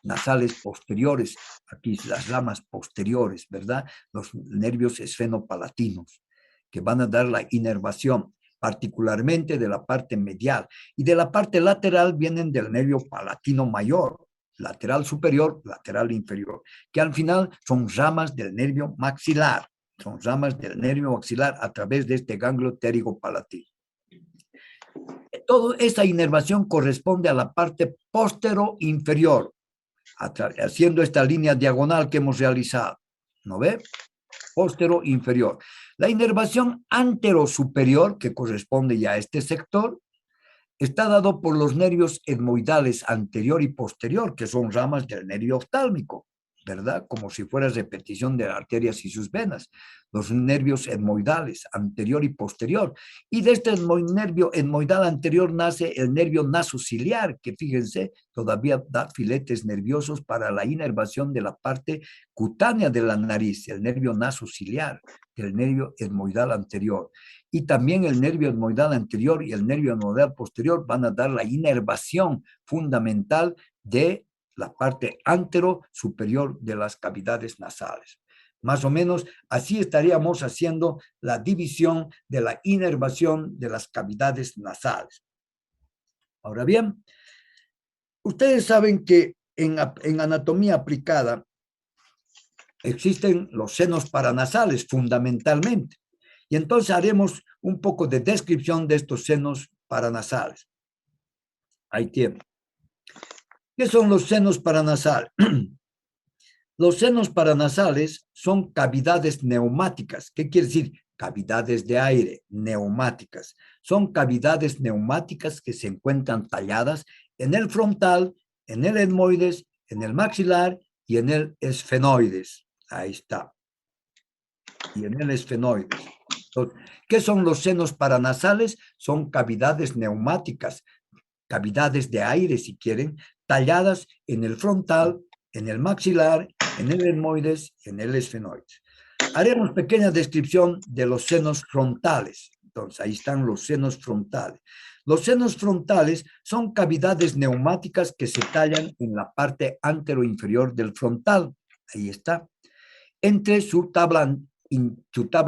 nasales posteriores, aquí las ramas posteriores, ¿verdad? Los nervios esfenopalatinos, que van a dar la inervación, particularmente de la parte medial. Y de la parte lateral vienen del nervio palatino mayor, lateral superior, lateral inferior, que al final son ramas del nervio maxilar, son ramas del nervio maxilar a través de este ganglio pterigo-palatino. Toda esa inervación corresponde a la parte postero inferior, haciendo esta línea diagonal que hemos realizado. ¿no ve? Postero-inferior. La inervación antero-superior, que corresponde ya a este sector, está dado por los nervios etmoidales anterior y posterior, que son ramas del nervio oftálmico, ¿verdad? Como si fuera repetición de arterias y sus venas. Los nervios etmoidales anterior y posterior. Y de este nervio etmoidal anterior nace el nervio nasociliar, que fíjense, todavía da filetes nerviosos para la inervación de la parte cutánea de la nariz, el nervio nasociliar, el nervio etmoidal anterior. Y también el nervio etmoidal anterior y el nervio etmoidal posterior van a dar la inervación fundamental de la parte antero superior de las cavidades nasales. Más o menos así estaríamos haciendo la división de la inervación de las cavidades nasales. Ahora bien, ustedes saben que en anatomía aplicada existen los senos paranasales fundamentalmente. Y entonces haremos un poco de descripción de estos senos paranasales. Ahí tienen. ¿Qué son los senos paranasales? Los senos paranasales son cavidades neumáticas. ¿Qué quiere decir? Cavidades de aire, neumáticas. Son cavidades neumáticas que se encuentran talladas en el frontal, en el etmoides, en el maxilar y en el esfenoides. Ahí está. Y en el esfenoides. ¿Qué son los senos paranasales? Son cavidades neumáticas, cavidades de aire, si quieren, talladas en el frontal, en el maxilar, en el etmoides, en el esfenoides. Haremos pequeña descripción de los senos frontales. Entonces, ahí están los senos frontales. Los senos frontales son cavidades neumáticas que se tallan en la parte antero-inferior del frontal. Ahí está. Entre su tabla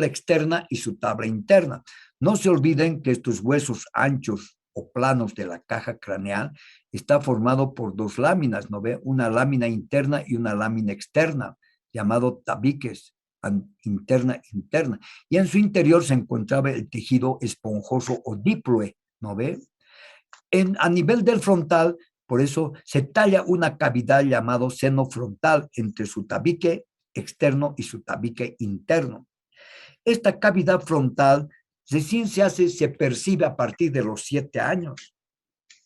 externa y su tabla interna. No se olviden que estos huesos anchos o planos de la caja craneal está formado por dos láminas, ¿no ve? Una lámina interna y una lámina externa, llamado tabiques, interna. Y en su interior se encontraba el tejido esponjoso o diploe, ¿no ve? A nivel del frontal, por eso se talla una cavidad llamado seno frontal entre su tabique externo y su tabique interno. Esta cavidad frontal recién se percibe a partir de los 7 años.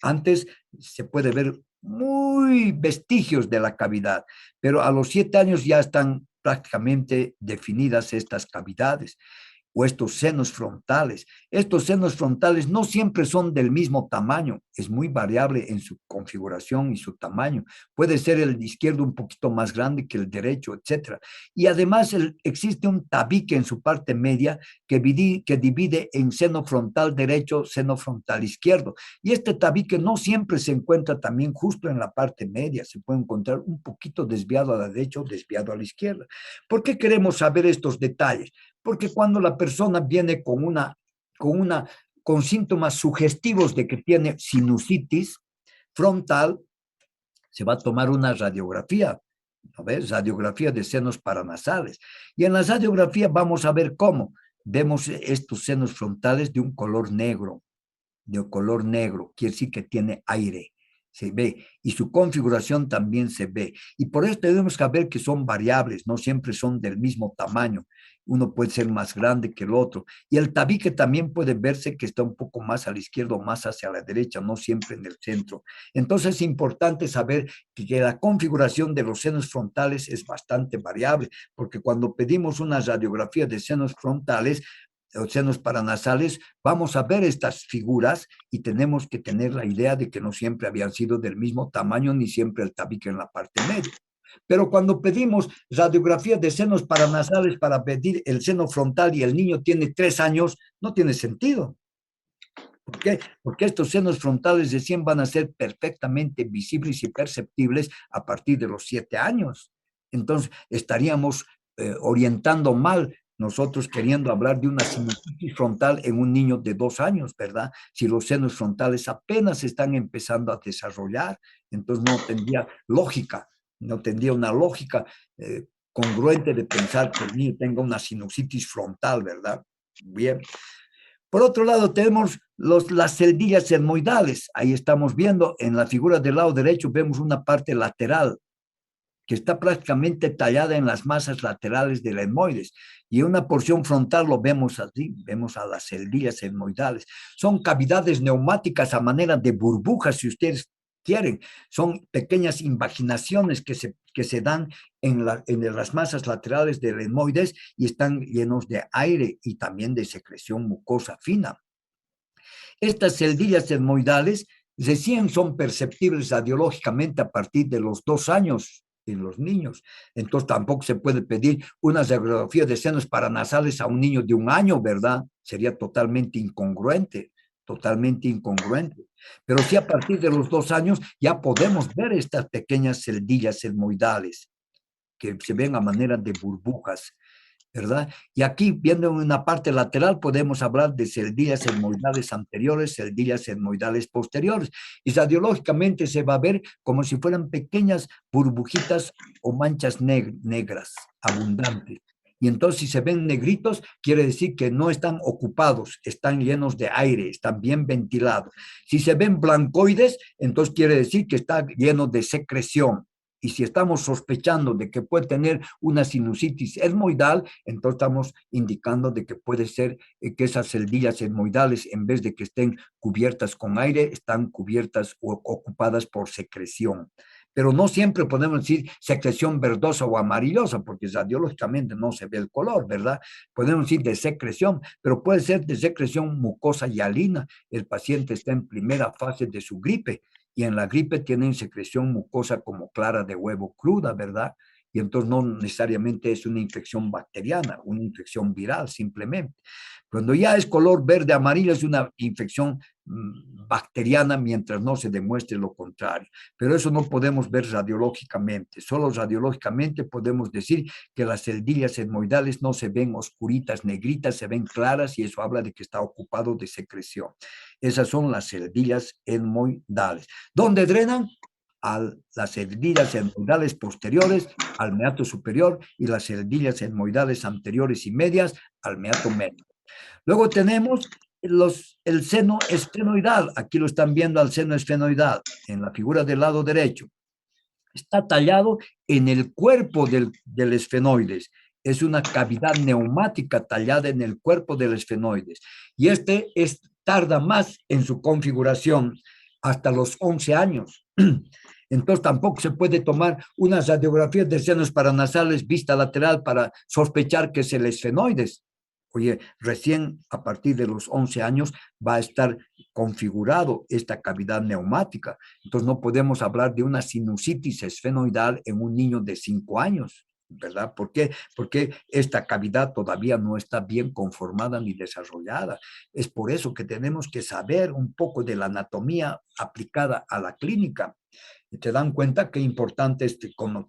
Antes se puede ver muy vestigios de la cavidad, pero a los 7 años ya están prácticamente definidas estas cavidades o estos senos frontales. Estos senos frontales no siempre son del mismo tamaño, es muy variable en su configuración y su tamaño. Puede ser el izquierdo un poquito más grande que el derecho, etc. Y además existe un tabique en su parte media que divide en seno frontal derecho, seno frontal izquierdo. Y este tabique no siempre se encuentra también justo en la parte media, se puede encontrar un poquito desviado a la derecha o desviado a la izquierda. ¿Por qué queremos saber estos detalles? Porque cuando la persona viene con síntomas sugestivos de que tiene sinusitis frontal, se va a tomar una radiografía, ¿no ves? Radiografía de senos paranasales. Y en la radiografía vamos a ver cómo vemos estos senos frontales de un color negro, quiere decir que tiene aire. Se ve, y su configuración también se ve. Y por eso tenemos que ver que son variables, no siempre son del mismo tamaño. Uno puede ser más grande que el otro. Y el tabique también puede verse que está un poco más a la izquierda o más hacia la derecha, no siempre en el centro. Entonces es importante saber que la configuración de los senos frontales es bastante variable, porque cuando pedimos una radiografía de senos frontales, los senos paranasales, vamos a ver estas figuras y tenemos que tener la idea de que no siempre habían sido del mismo tamaño ni siempre el tabique en la parte media. Pero cuando pedimos radiografía de senos paranasales para pedir el seno frontal y el niño tiene 3 años, no tiene sentido. ¿Por qué? Porque estos senos frontales recién van a ser perfectamente visibles y perceptibles a partir de los 7 años. Entonces, estaríamos orientando mal nosotros queriendo hablar de una sinusitis frontal en un niño de 2 años, ¿verdad? Si los senos frontales apenas están empezando a desarrollar, entonces no tendría una lógica congruente de pensar que el niño tenga una sinusitis frontal, ¿verdad? Bien. Por otro lado, tenemos las celdillas etmoidales. Ahí estamos viendo, en la figura del lado derecho, vemos una parte lateral, que está prácticamente tallada en las masas laterales del etmoides. Y en una porción frontal lo vemos así, vemos a las celdillas etmoidales. Son cavidades neumáticas a manera de burbujas, si ustedes quieren. Son pequeñas invaginaciones que se dan en las masas laterales del etmoides y están llenos de aire y también de secreción mucosa fina. Estas celdillas etmoidales recién son perceptibles radiológicamente a partir de los 2 años en los niños. Entonces tampoco se puede pedir una radiografía de senos paranasales a un niño de 1 año, ¿verdad? Sería totalmente incongruente, totalmente incongruente. Pero sí a partir de los 2 años ya podemos ver estas pequeñas celdillas etmoidales que se ven a manera de burbujas, ¿verdad? Y aquí, viendo en una parte lateral, podemos hablar de celdillas etmoidales anteriores, celdillas etmoidales posteriores. Y radiológicamente se va a ver como si fueran pequeñas burbujitas o manchas negras, abundantes. Y entonces, si se ven negritos, quiere decir que no están ocupados, están llenos de aire, están bien ventilados. Si se ven blancoides, entonces quiere decir que está lleno de secreción. Y si estamos sospechando de que puede tener una sinusitis etmoidal, entonces estamos indicando de que puede ser que esas celdillas etmoidales, en vez de que estén cubiertas con aire, están cubiertas o ocupadas por secreción. Pero no siempre podemos decir secreción verdosa o amarillosa, porque radiológicamente no se ve el color, ¿verdad? Podemos decir de secreción, pero puede ser de secreción mucosa hialina. El paciente está en primera fase de su gripe y en la gripe tienen secreción mucosa como clara de huevo cruda, ¿verdad? Y entonces no necesariamente es una infección bacteriana, una infección viral simplemente. Cuando ya es color verde amarillo es una infección bacteriana mientras no se demuestre lo contrario. Pero eso no podemos ver radiológicamente. Solo radiológicamente podemos decir que las celdillas etmoidales no se ven oscuritas, negritas, se ven claras y eso habla de que está ocupado de secreción. Esas son las celdillas etmoidales. ¿Dónde drenan? A las celdillas etmoidales posteriores al meato superior y las celdillas etmoidales anteriores y medias al meato medio. Luego tenemos el seno esfenoidal. Aquí lo están viendo al seno esfenoidal en la figura del lado derecho. Está tallado en el cuerpo del esfenoides. Es una cavidad neumática tallada en el cuerpo del esfenoides. Y tarda más en su configuración hasta los 11 años. Entonces tampoco se puede tomar unas radiografías de senos paranasales vista lateral para sospechar que es el esfenoides. Oye, recién a partir de los 11 años va a estar configurado esta cavidad neumática. Entonces no podemos hablar de una sinusitis esfenoidal en un niño de 5 años, ¿verdad? ¿Por qué? Porque esta cavidad todavía no está bien conformada ni desarrollada. Es por eso que tenemos que saber un poco de la anatomía aplicada a la clínica. Y te dan cuenta qué importante es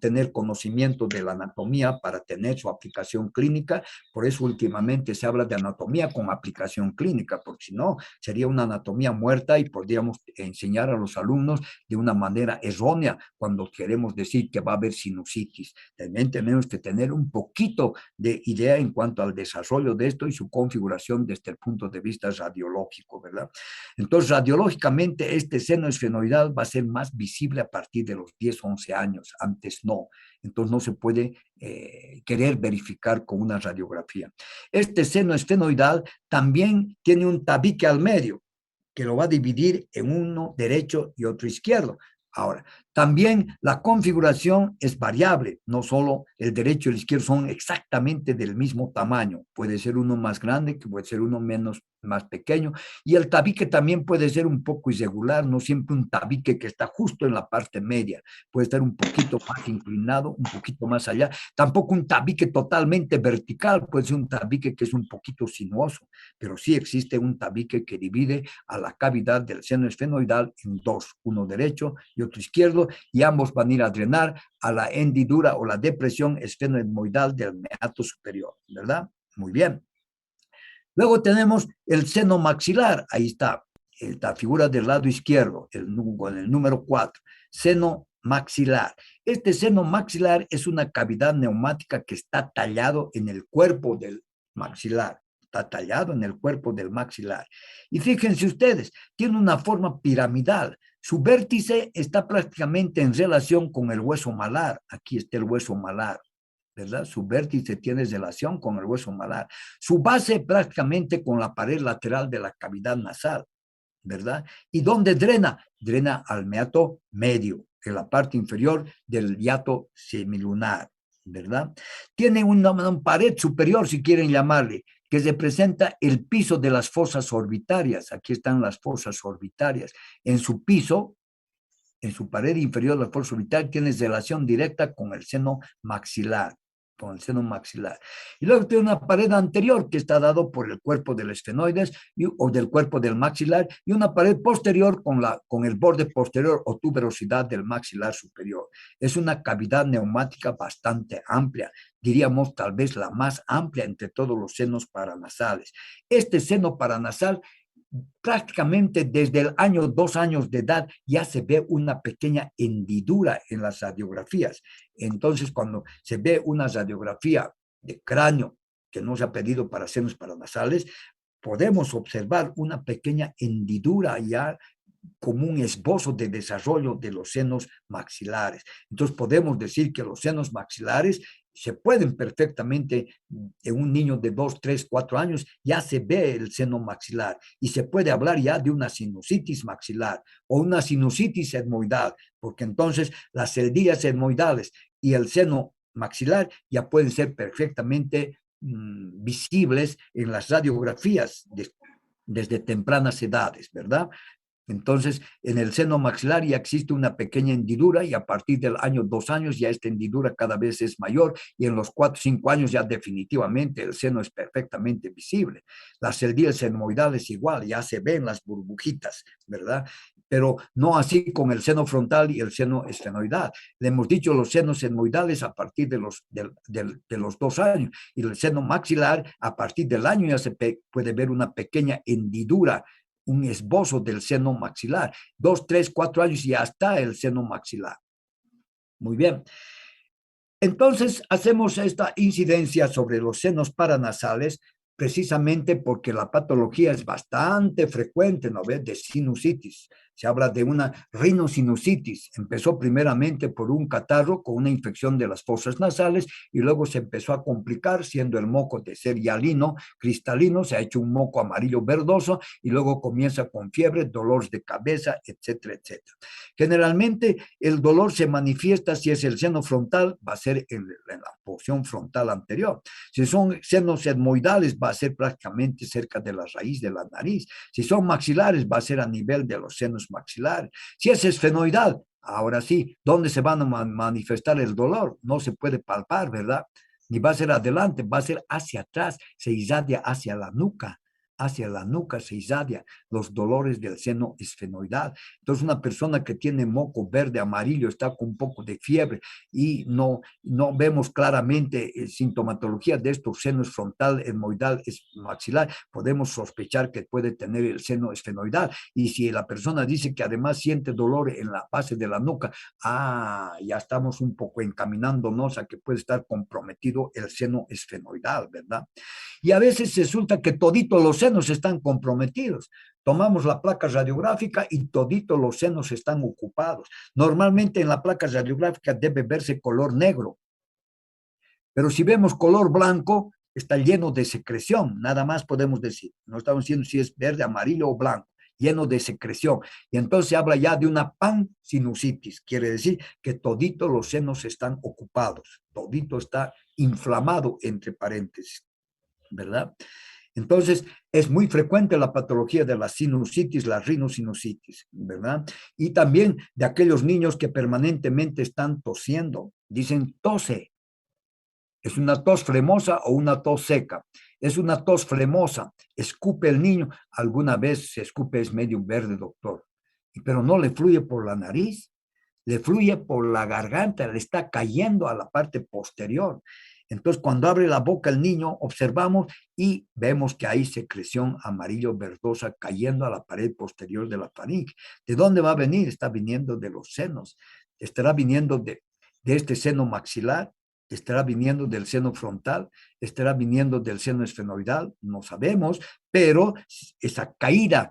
tener conocimiento de la anatomía para tener su aplicación clínica. Por eso últimamente se habla de anatomía con aplicación clínica, porque si no, sería una anatomía muerta y podríamos enseñar a los alumnos de una manera errónea cuando queremos decir que va a haber sinusitis. También tenemos que tener un poquito de idea en cuanto al desarrollo de esto y su configuración desde el punto de vista radiológico, ¿verdad? Entonces, radiológicamente, este seno esfenoidal va a ser más visible a partir de los 10, 11 años, antes no. Entonces no se puede querer verificar con una radiografía. Este seno esfenoidal también tiene un tabique al medio, que lo va a dividir en uno derecho y otro izquierdo. Ahora, también la configuración es variable, no solo el derecho y el izquierdo son exactamente del mismo tamaño, puede ser uno más grande, que puede ser uno más pequeño, y el tabique también puede ser un poco irregular, no siempre un tabique que está justo en la parte media, puede estar un poquito más inclinado, un poquito más allá, tampoco un tabique totalmente vertical, puede ser un tabique que es un poquito sinuoso, pero sí existe un tabique que divide a la cavidad del seno esfenoidal en dos, uno derecho y otro izquierdo, y ambos van a ir a drenar a la hendidura o la depresión esfenoetmoidal del meato superior, ¿verdad? Muy bien. Luego tenemos el seno maxilar, ahí está, la figura del lado izquierdo, con el número 4, seno maxilar. Este seno maxilar es una cavidad neumática que está tallado en el cuerpo del maxilar. está tallado en el cuerpo del maxilar. Y fíjense ustedes, tiene una forma piramidal. Su vértice está prácticamente en relación con el hueso malar. Aquí está el hueso malar, ¿verdad? Su vértice tiene relación con el hueso malar. Su base prácticamente con la pared lateral de la cavidad nasal, ¿verdad? ¿Y dónde drena? Drena al meato medio, en la parte inferior del hiato semilunar, ¿verdad? Tiene una pared superior, si quieren llamarle, que representa el piso de las fosas orbitarias. Aquí están las fosas orbitarias. En su piso, en su pared inferior de la fosa orbitaria, tiene relación directa con el seno maxilar, con el seno maxilar. Y luego tiene una pared anterior que está dado por el cuerpo del esfenoides o del cuerpo del maxilar, y una pared posterior con el borde posterior o tuberosidad del maxilar superior. Es una cavidad neumática bastante amplia, diríamos tal vez la más amplia entre todos los senos paranasales. Este seno paranasal, prácticamente desde el año 2 años de edad ya se ve una pequeña hendidura en las radiografías. Entonces, cuando se ve una radiografía de cráneo que no se ha pedido para senos paranasales, podemos observar una pequeña hendidura ya como un esbozo de desarrollo de los senos maxilares. Entonces podemos decir que los senos maxilares se pueden perfectamente, en un niño de 2, 3, 4 años, ya se ve el seno maxilar y se puede hablar ya de una sinusitis maxilar o una sinusitis etmoidal, porque entonces las celdillas etmoidales y el seno maxilar ya pueden ser perfectamente visibles en las radiografías desde tempranas edades, ¿verdad? Entonces, en el seno maxilar ya existe una pequeña hendidura y a partir del año 2 años ya esta hendidura cada vez es mayor y en los 4 o 5 años ya definitivamente el seno es perfectamente visible. Las celdillas etmoidales igual, ya se ven las burbujitas, ¿verdad? Pero no así con el seno frontal y el seno esfenoidal. Le hemos dicho los senos etmoidales a partir de los 2 años y el seno maxilar a partir del año ya se puede ver una pequeña hendidura, un esbozo del seno maxilar. 2, 3, 4 años y ya está el seno maxilar. Muy bien. Entonces, hacemos esta incidencia sobre los senos paranasales precisamente porque la patología es bastante frecuente, ¿no ves? De sinusitis. Se habla de una rinosinusitis. Empezó primeramente por un catarro con una infección de las fosas nasales y luego se empezó a complicar, siendo el moco de ser hialino, cristalino, se ha hecho un moco amarillo verdoso y luego comienza con fiebre, dolores de cabeza, etcétera, etcétera. Generalmente el dolor se manifiesta, si es el seno frontal, va a ser en la porción frontal anterior. Si son senos etmoidales, va a ser prácticamente cerca de la raíz de la nariz. Si son maxilares, va a ser a nivel de los senos maxilares. Si es esfenoidal, ahora sí, ¿dónde se van a manifestar el dolor? No se puede palpar, ¿verdad? Ni va a ser adelante, va a ser hacia atrás, se irradia hacia la nuca se irradia los dolores del seno esfenoidal. Entonces, una persona que tiene moco verde, amarillo, está con un poco de fiebre y no vemos claramente sintomatología de estos senos frontal, etmoidal, maxilar, podemos sospechar que puede tener el seno esfenoidal. Y si la persona dice que además siente dolor en la base de la nuca, ya estamos un poco encaminándonos a que puede estar comprometido el seno esfenoidal, ¿verdad? Y a veces resulta que toditos los senos están comprometidos. Tomamos la placa radiográfica y toditos los senos están ocupados. Normalmente en la placa radiográfica debe verse color negro, pero si vemos color blanco, está lleno de secreción, nada más podemos decir. No estamos diciendo si es verde, amarillo o blanco, lleno de secreción. Y entonces se habla ya de una pansinusitis, quiere decir que toditos los senos están ocupados, todito está inflamado, entre paréntesis, ¿verdad? Entonces, es muy frecuente la patología de la sinusitis, la rinosinusitis, ¿verdad? Y también de aquellos niños que permanentemente están tosiendo. Dicen tose. ¿Es una tos flemosa o una tos seca? Es una tos flemosa. Escupe el niño. Alguna vez se escupe, es medio verde, doctor. Pero no le fluye por la nariz, le fluye por la garganta, le está cayendo a la parte posterior. Entonces, cuando abre la boca el niño, observamos y vemos que hay secreción amarillo verdosa cayendo a la pared posterior de la faringe. ¿De dónde va a venir? Está viniendo de los senos. Estará viniendo de este seno maxilar, ¿Estará viniendo del seno frontal? ¿Estará viniendo del seno esfenoidal? No sabemos, pero esa caída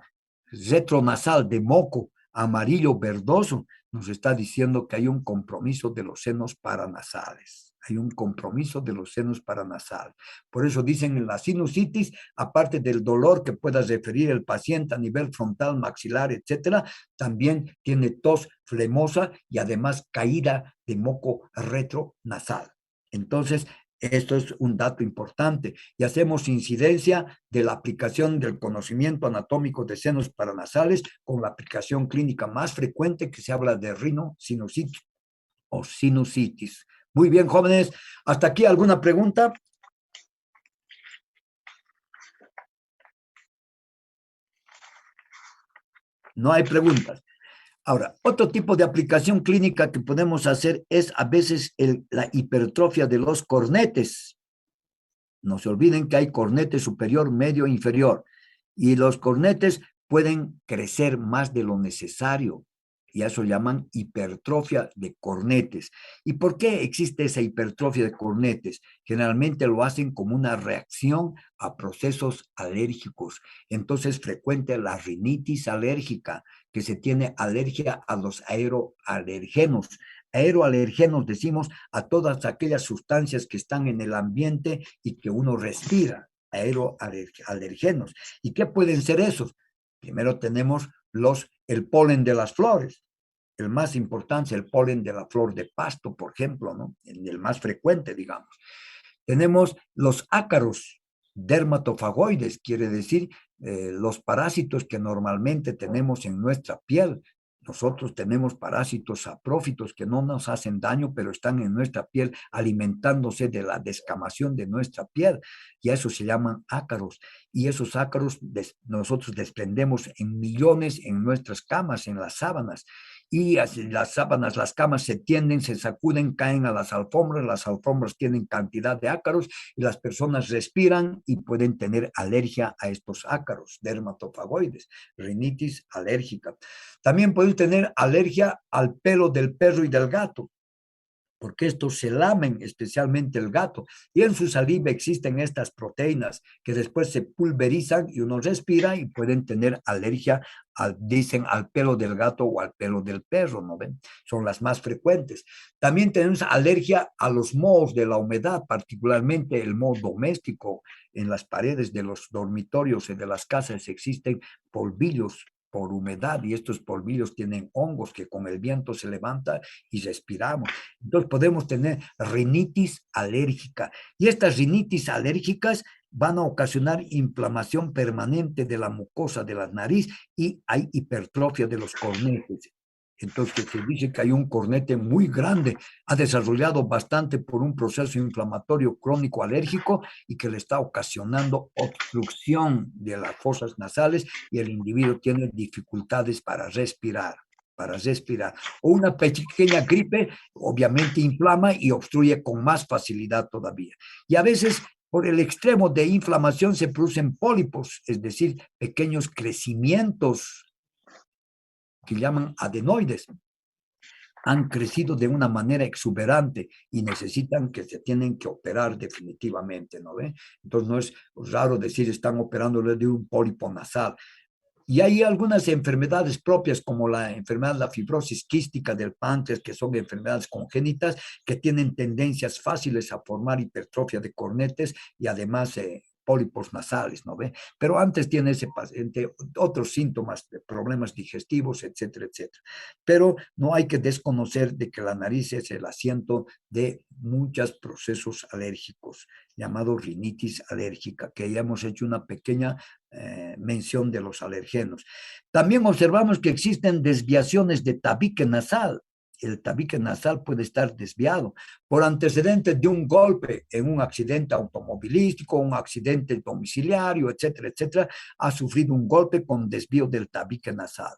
retronasal de moco amarillo verdoso nos está diciendo que hay un compromiso de los senos paranasales. Hay un compromiso de los senos paranasales. Por eso dicen en la sinusitis, aparte del dolor que pueda referir el paciente a nivel frontal, maxilar, etcétera, también tiene tos flemosa y además caída de moco retronasal. Entonces, esto es un dato importante y hacemos incidencia de la aplicación del conocimiento anatómico de senos paranasales con la aplicación clínica más frecuente que se habla de rinosinusitis o sinusitis. Muy bien, jóvenes. ¿Hasta aquí alguna pregunta? No hay preguntas. Ahora, otro tipo de aplicación clínica que podemos hacer es a veces la hipertrofia de los cornetes. No se olviden que hay cornete superior, medio e inferior. Y los cornetes pueden crecer más de lo necesario. Y a eso llaman hipertrofia de cornetes. ¿Y por qué existe esa hipertrofia de cornetes? Generalmente lo hacen como una reacción a procesos alérgicos. Entonces, frecuente la rinitis alérgica, que se tiene alergia a los aeroalergenos. Aeroalergenos decimos a todas aquellas sustancias que están en el ambiente y que uno respira, aeroalergenos. ¿Y qué pueden ser esos? Primero tenemos el polen de las flores, el más importante, el polen de la flor de pasto, por ejemplo, ¿no? El más frecuente, digamos. Tenemos los ácaros dermatofagoides, quiere decir los parásitos que normalmente tenemos en nuestra piel. Nosotros tenemos parásitos saprófitos que no nos hacen daño, pero están en nuestra piel alimentándose de la descamación de nuestra piel. Y a eso se llaman ácaros. Y esos ácaros nosotros desprendemos en millones en nuestras camas, en las sábanas. Y las sábanas, las camas se tienden, se sacuden, caen a las alfombras tienen cantidad de ácaros y las personas respiran y pueden tener alergia a estos ácaros dermatofagoides, rinitis alérgica. También pueden tener alergia al pelo del perro y del gato, porque estos se lamen, especialmente el gato, y en su saliva existen estas proteínas que después se pulverizan y uno respira y pueden tener alergia, dicen, al pelo del gato o al pelo del perro, ¿no ven? Son las más frecuentes. También tenemos alergia a los mohos de la humedad, particularmente el moho doméstico. En las paredes de los dormitorios y de las casas existen polvillos por humedad y estos polvillos tienen hongos que con el viento se levantan y respiramos. Entonces podemos tener rinitis alérgica y estas rinitis alérgicas van a ocasionar inflamación permanente de la mucosa de la nariz y hay hipertrofia de los cornetes. Entonces se dice que hay un cornete muy grande, ha desarrollado bastante por un proceso inflamatorio crónico alérgico y que le está ocasionando obstrucción de las fosas nasales y el individuo tiene dificultades para respirar. O una pequeña gripe, obviamente inflama y obstruye con más facilidad todavía. Y a veces por el extremo de inflamación se producen pólipos, es decir, pequeños crecimientos que llaman adenoides, han crecido de una manera exuberante y necesitan que se tienen que operar definitivamente, ¿no ve? Entonces no es raro decir están operándole de un pólipo nasal. Y hay algunas enfermedades propias, como la enfermedad de la fibrosis quística del páncreas, que son enfermedades congénitas que tienen tendencias fáciles a formar hipertrofia de cornetes y además pólipos nasales, ¿no ve? Pero antes tiene ese paciente otros síntomas de problemas digestivos, etcétera, etcétera. Pero no hay que desconocer de que la nariz es el asiento de muchos procesos alérgicos, llamado rinitis alérgica, que ya hemos hecho una pequeña mención de los alergenos. También observamos que existen desviaciones de tabique nasal. El tabique nasal puede estar desviado por antecedentes de un golpe en un accidente automovilístico, un accidente domiciliario, etcétera, etcétera. Ha sufrido un golpe con desvío del tabique nasal.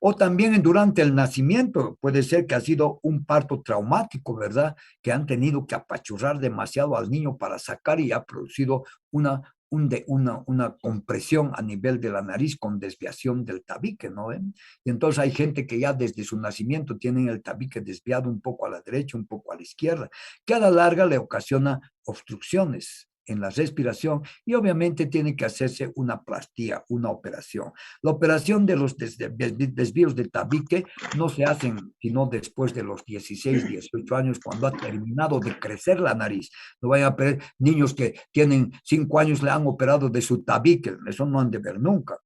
O también durante el nacimiento, puede ser que ha sido un parto traumático, ¿verdad? Que han tenido que apachurrar demasiado al niño para sacar y ha producido una una compresión a nivel de la nariz con desviación del tabique, ¿no ven? Y entonces hay gente que ya desde su nacimiento tienen el tabique desviado un poco a la derecha, un poco a la izquierda, que a la larga le ocasiona obstrucciones en la respiración y obviamente tiene que hacerse una plastía, una operación. La operación de los desvíos de tabique no se hacen sino después de los 16, 18 años, cuando ha terminado de crecer la nariz. No vayan a ver niños que tienen 5 años le han operado de su tabique, eso no han de ver nunca.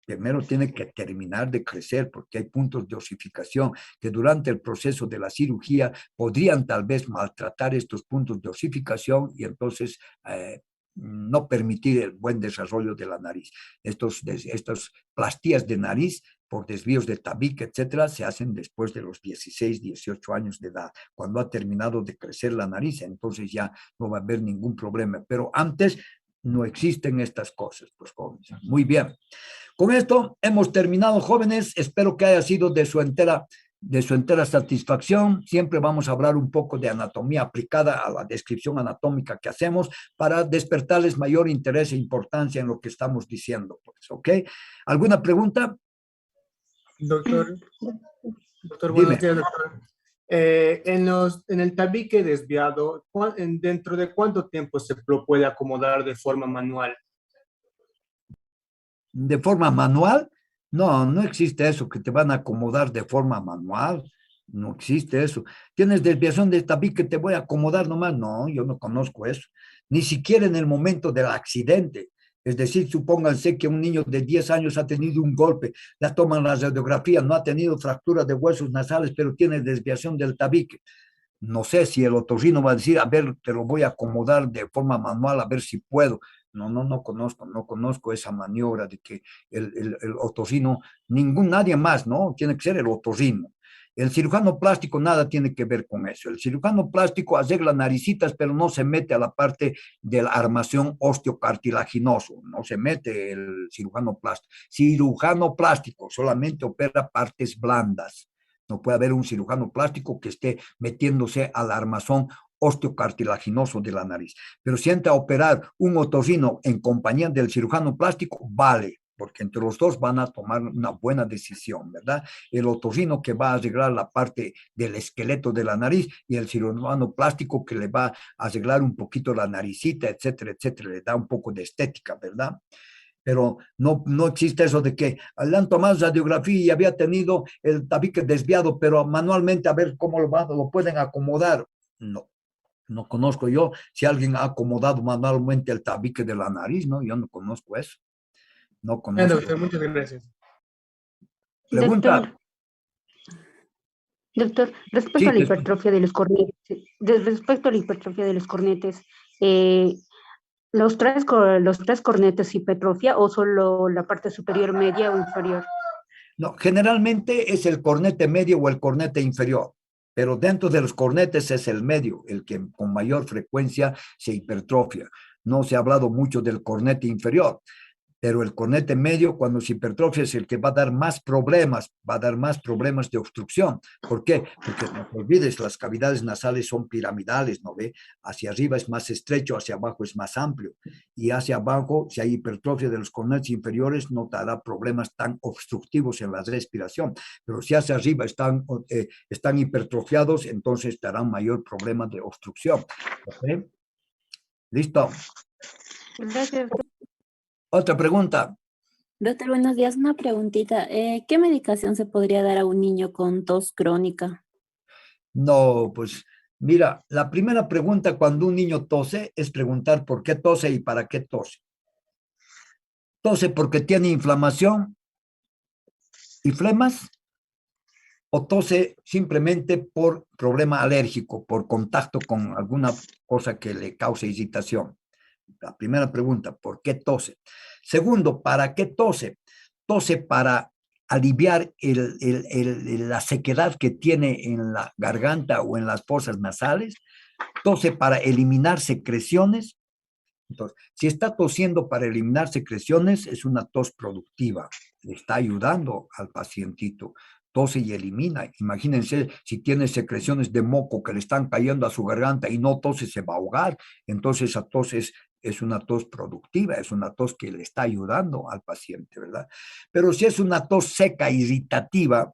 Primero tiene que terminar de crecer porque hay puntos de osificación que durante el proceso de la cirugía podrían tal vez maltratar estos puntos de osificación y entonces no permitir el buen desarrollo de la nariz. Estas plastías de nariz por desvíos de tabique, etcétera, se hacen después de los 16, 18 años de edad. Cuando ha terminado de crecer la nariz, entonces ya no va a haber ningún problema. Pero antes no existen estas cosas, pues jóvenes. Muy bien. Con esto hemos terminado, jóvenes. Espero que haya sido de su entera satisfacción. Siempre vamos a hablar un poco de anatomía aplicada a la descripción anatómica que hacemos para despertarles mayor interés e importancia en lo que estamos diciendo. Pues, ¿ok? ¿Alguna pregunta? Doctor, Dime. buenos días, doctor. En el tabique desviado, ¿dentro de cuánto tiempo se lo puede acomodar de forma manual? ¿De forma manual? No, no existe eso, que te van a acomodar de forma manual. No existe eso. ¿Tienes desviación de tabique, te voy a acomodar nomás? No, yo no conozco eso. Ni siquiera en el momento del accidente. Es decir, supónganse que un niño de 10 años ha tenido un golpe, la toman la radiografía, no ha tenido fractura de huesos nasales, pero tiene desviación del tabique. No sé si el otorrino va a decir, a ver, te lo voy a acomodar de forma manual, a ver si puedo. No conozco esa maniobra de que el otorrino, nadie más, ¿no? Tiene que ser el otorrino. El cirujano plástico nada tiene que ver con eso. El cirujano plástico arregla naricitas, pero no se mete a la parte de la armación osteocartilaginoso. No se mete el cirujano plástico. Cirujano plástico solamente opera partes blandas. No puede haber un cirujano plástico que esté metiéndose al armazón osteocartilaginoso de la nariz. Pero si entra a operar un otorrino en compañía del cirujano plástico, vale, porque entre los dos van a tomar una buena decisión, ¿verdad? El otorrino que va a arreglar la parte del esqueleto de la nariz y el cirujano plástico que le va a arreglar un poquito la naricita, etcétera, etcétera, le da un poco de estética, ¿verdad? Pero no existe eso de que le han tomado radiografía y había tenido el tabique desviado, pero manualmente a ver cómo lo pueden acomodar. No conozco yo si alguien ha acomodado manualmente el tabique de la nariz, ¿no? Yo no conozco eso. No conozco. Doctor, muchas gracias. Pregunta. Doctor, respecto Sí, a la hipertrofia de los cornetes, ¿los tres cornetes hipertrofia o solo la parte superior, media o inferior? No, generalmente es el cornete medio o el cornete inferior, pero dentro de los cornetes es el medio, el que con mayor frecuencia se hipertrofia. No se ha hablado mucho del cornete inferior, pero el cornete medio, cuando se hipertrofia, es el que va a dar más problemas, de obstrucción. ¿Por qué? Porque no te olvides, las cavidades nasales son piramidales, ¿no ve? Hacia arriba es más estrecho, hacia abajo es más amplio. Y hacia abajo, si hay hipertrofia de los cornetes inferiores, no te dará problemas tan obstructivos en la respiración. Pero si hacia arriba están hipertrofiados, entonces te darán mayor problema de obstrucción. ¿Okay? ¿Listo? Gracias. Otra pregunta. Doctor, buenos días. Una preguntita. ¿Qué medicación se podría dar a un niño con tos crónica? No, pues mira, la primera pregunta cuando un niño tose es preguntar por qué tose y para qué tose. ¿Tose porque tiene inflamación y flemas? ¿O tose simplemente por problema alérgico, por contacto con alguna cosa que le cause irritación? La primera pregunta, ¿por qué tose? Segundo, ¿para qué tose? Tose para aliviar la sequedad que tiene en la garganta o en las fosas nasales. Tose para eliminar secreciones. Entonces, si está tosiendo para eliminar secreciones, es una tos productiva. Le está ayudando al pacientito. Tose y elimina. Imagínense si tiene secreciones de moco que le están cayendo a su garganta y no tose, se va a ahogar. Entonces, esa tos es es una tos productiva, es una tos que le está ayudando al paciente, ¿verdad? Pero si es una tos seca, irritativa,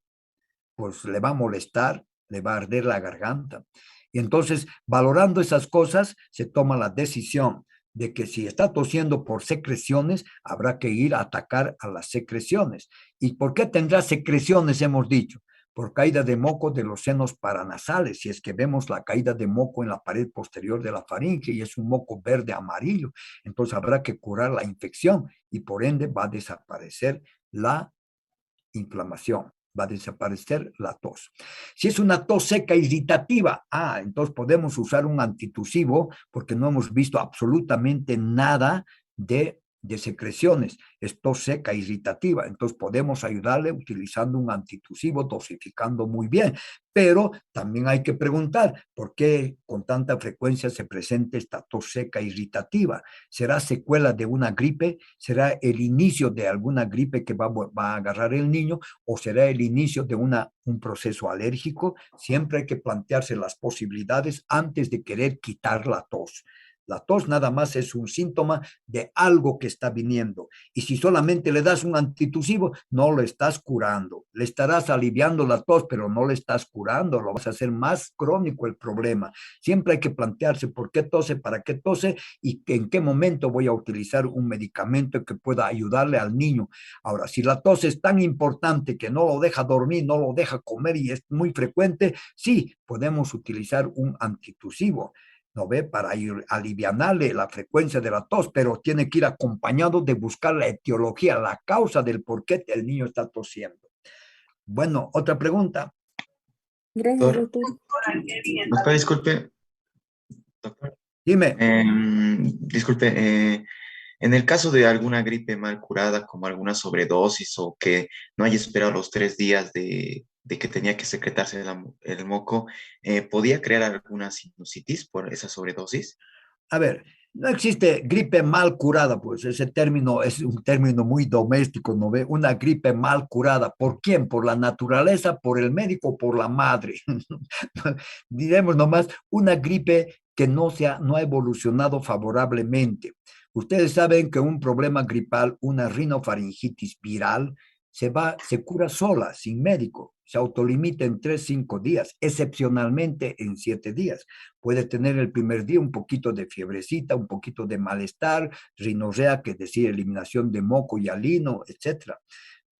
pues le va a molestar, le va a arder la garganta. Y entonces, valorando esas cosas, se toma la decisión de que si está tosiendo por secreciones, habrá que ir a atacar a las secreciones. ¿Y por qué tendrá secreciones, hemos dicho? Por caída de moco de los senos paranasales, si es que vemos la caída de moco en la pared posterior de la faringe y es un moco verde amarillo, entonces habrá que curar la infección y por ende va a desaparecer la inflamación, va a desaparecer la tos. Si es una tos seca irritativa, entonces podemos usar un antitusivo porque no hemos visto absolutamente nada de secreciones. Es tos seca irritativa, entonces podemos ayudarle utilizando un antitusivo, dosificando muy bien, pero también hay que preguntar por qué con tanta frecuencia se presenta esta tos seca irritativa. ¿Será secuela de una gripe? ¿Será el inicio de alguna gripe que va a agarrar el niño? ¿O será el inicio de un proceso alérgico? Siempre hay que plantearse las posibilidades antes de querer quitar la tos. La tos nada más es un síntoma de algo que está viniendo. Y si solamente le das un antitusivo, no lo estás curando. Le estarás aliviando la tos, pero no le estás curando. Lo vas a hacer más crónico el problema. Siempre hay que plantearse por qué tose, para qué tose y en qué momento voy a utilizar un medicamento que pueda ayudarle al niño. Ahora, si la tos es tan importante que no lo deja dormir, no lo deja comer y es muy frecuente, sí, podemos utilizar un antitusivo, ¿no ve? Para aliviarle la frecuencia de la tos, pero tiene que ir acompañado de buscar la etiología, la causa del por qué el niño está tosiendo. Bueno, otra pregunta. Gracias, doctor. Doctor, disculpe. Doctor. Dime. Disculpe, en el caso de alguna gripe mal curada, como alguna sobredosis o que no haya esperado los 3 días de que tenía que secretarse el moco, ¿podía crear alguna sinusitis por esa sobredosis? A ver, no existe gripe mal curada, pues ese término es un término muy doméstico, ¿no ve? Una gripe mal curada. ¿Por quién? ¿Por la naturaleza, por el médico, por la madre? Diremos nomás, una gripe que no ha evolucionado favorablemente. Ustedes saben que un problema gripal, una rinofaringitis viral, se cura sola, sin médico. Se autolimita en 3-5 días, excepcionalmente en 7 días. Puede tener el primer día un poquito de fiebrecita, un poquito de malestar, rinorrea, que es decir, eliminación de moco y alino, etc.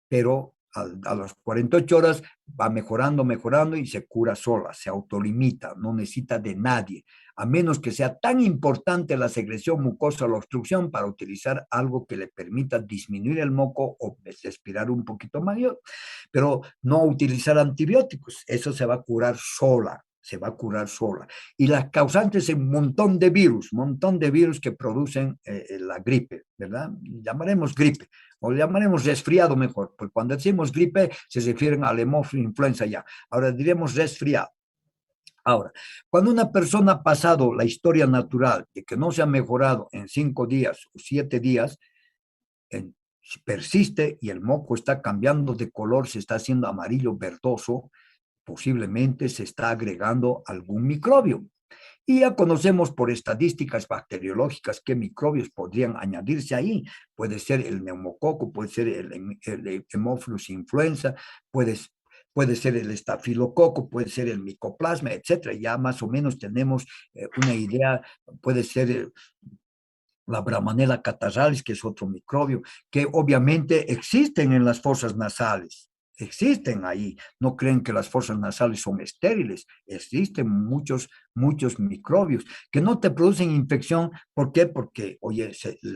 Pero a las 48 horas va mejorando y se cura sola, se autolimita, no necesita de nadie, a menos que sea tan importante la secreción mucosa o la obstrucción para utilizar algo que le permita disminuir el moco o respirar un poquito mayor, pero no utilizar antibióticos, eso se va a curar sola. Se va a curar sola. Y las causantes es un montón de virus que producen la gripe, ¿verdad? Llamaremos gripe, o llamaremos resfriado mejor, porque cuando decimos gripe se refieren al hemófilo influenza ya. Ahora diremos resfriado. Ahora, cuando una persona ha pasado la historia natural de que no se ha mejorado en 5 días o 7 días, persiste y el moco está cambiando de color, se está haciendo amarillo verdoso, posiblemente se está agregando algún microbio. Y ya conocemos por estadísticas bacteriológicas qué microbios podrían añadirse ahí. Puede ser el neumococo, puede ser el Haemophilus influenza, puede ser el estafilococo, puede ser el micoplasma, etcétera. Ya más o menos tenemos una idea, puede ser la Bramanella catarralis, que es otro microbio, que obviamente existen en las fosas nasales. Existen ahí, no creen que las fosas nasales son estériles, existen muchos microbios que no te producen infección. ¿Por qué? Porque, oye,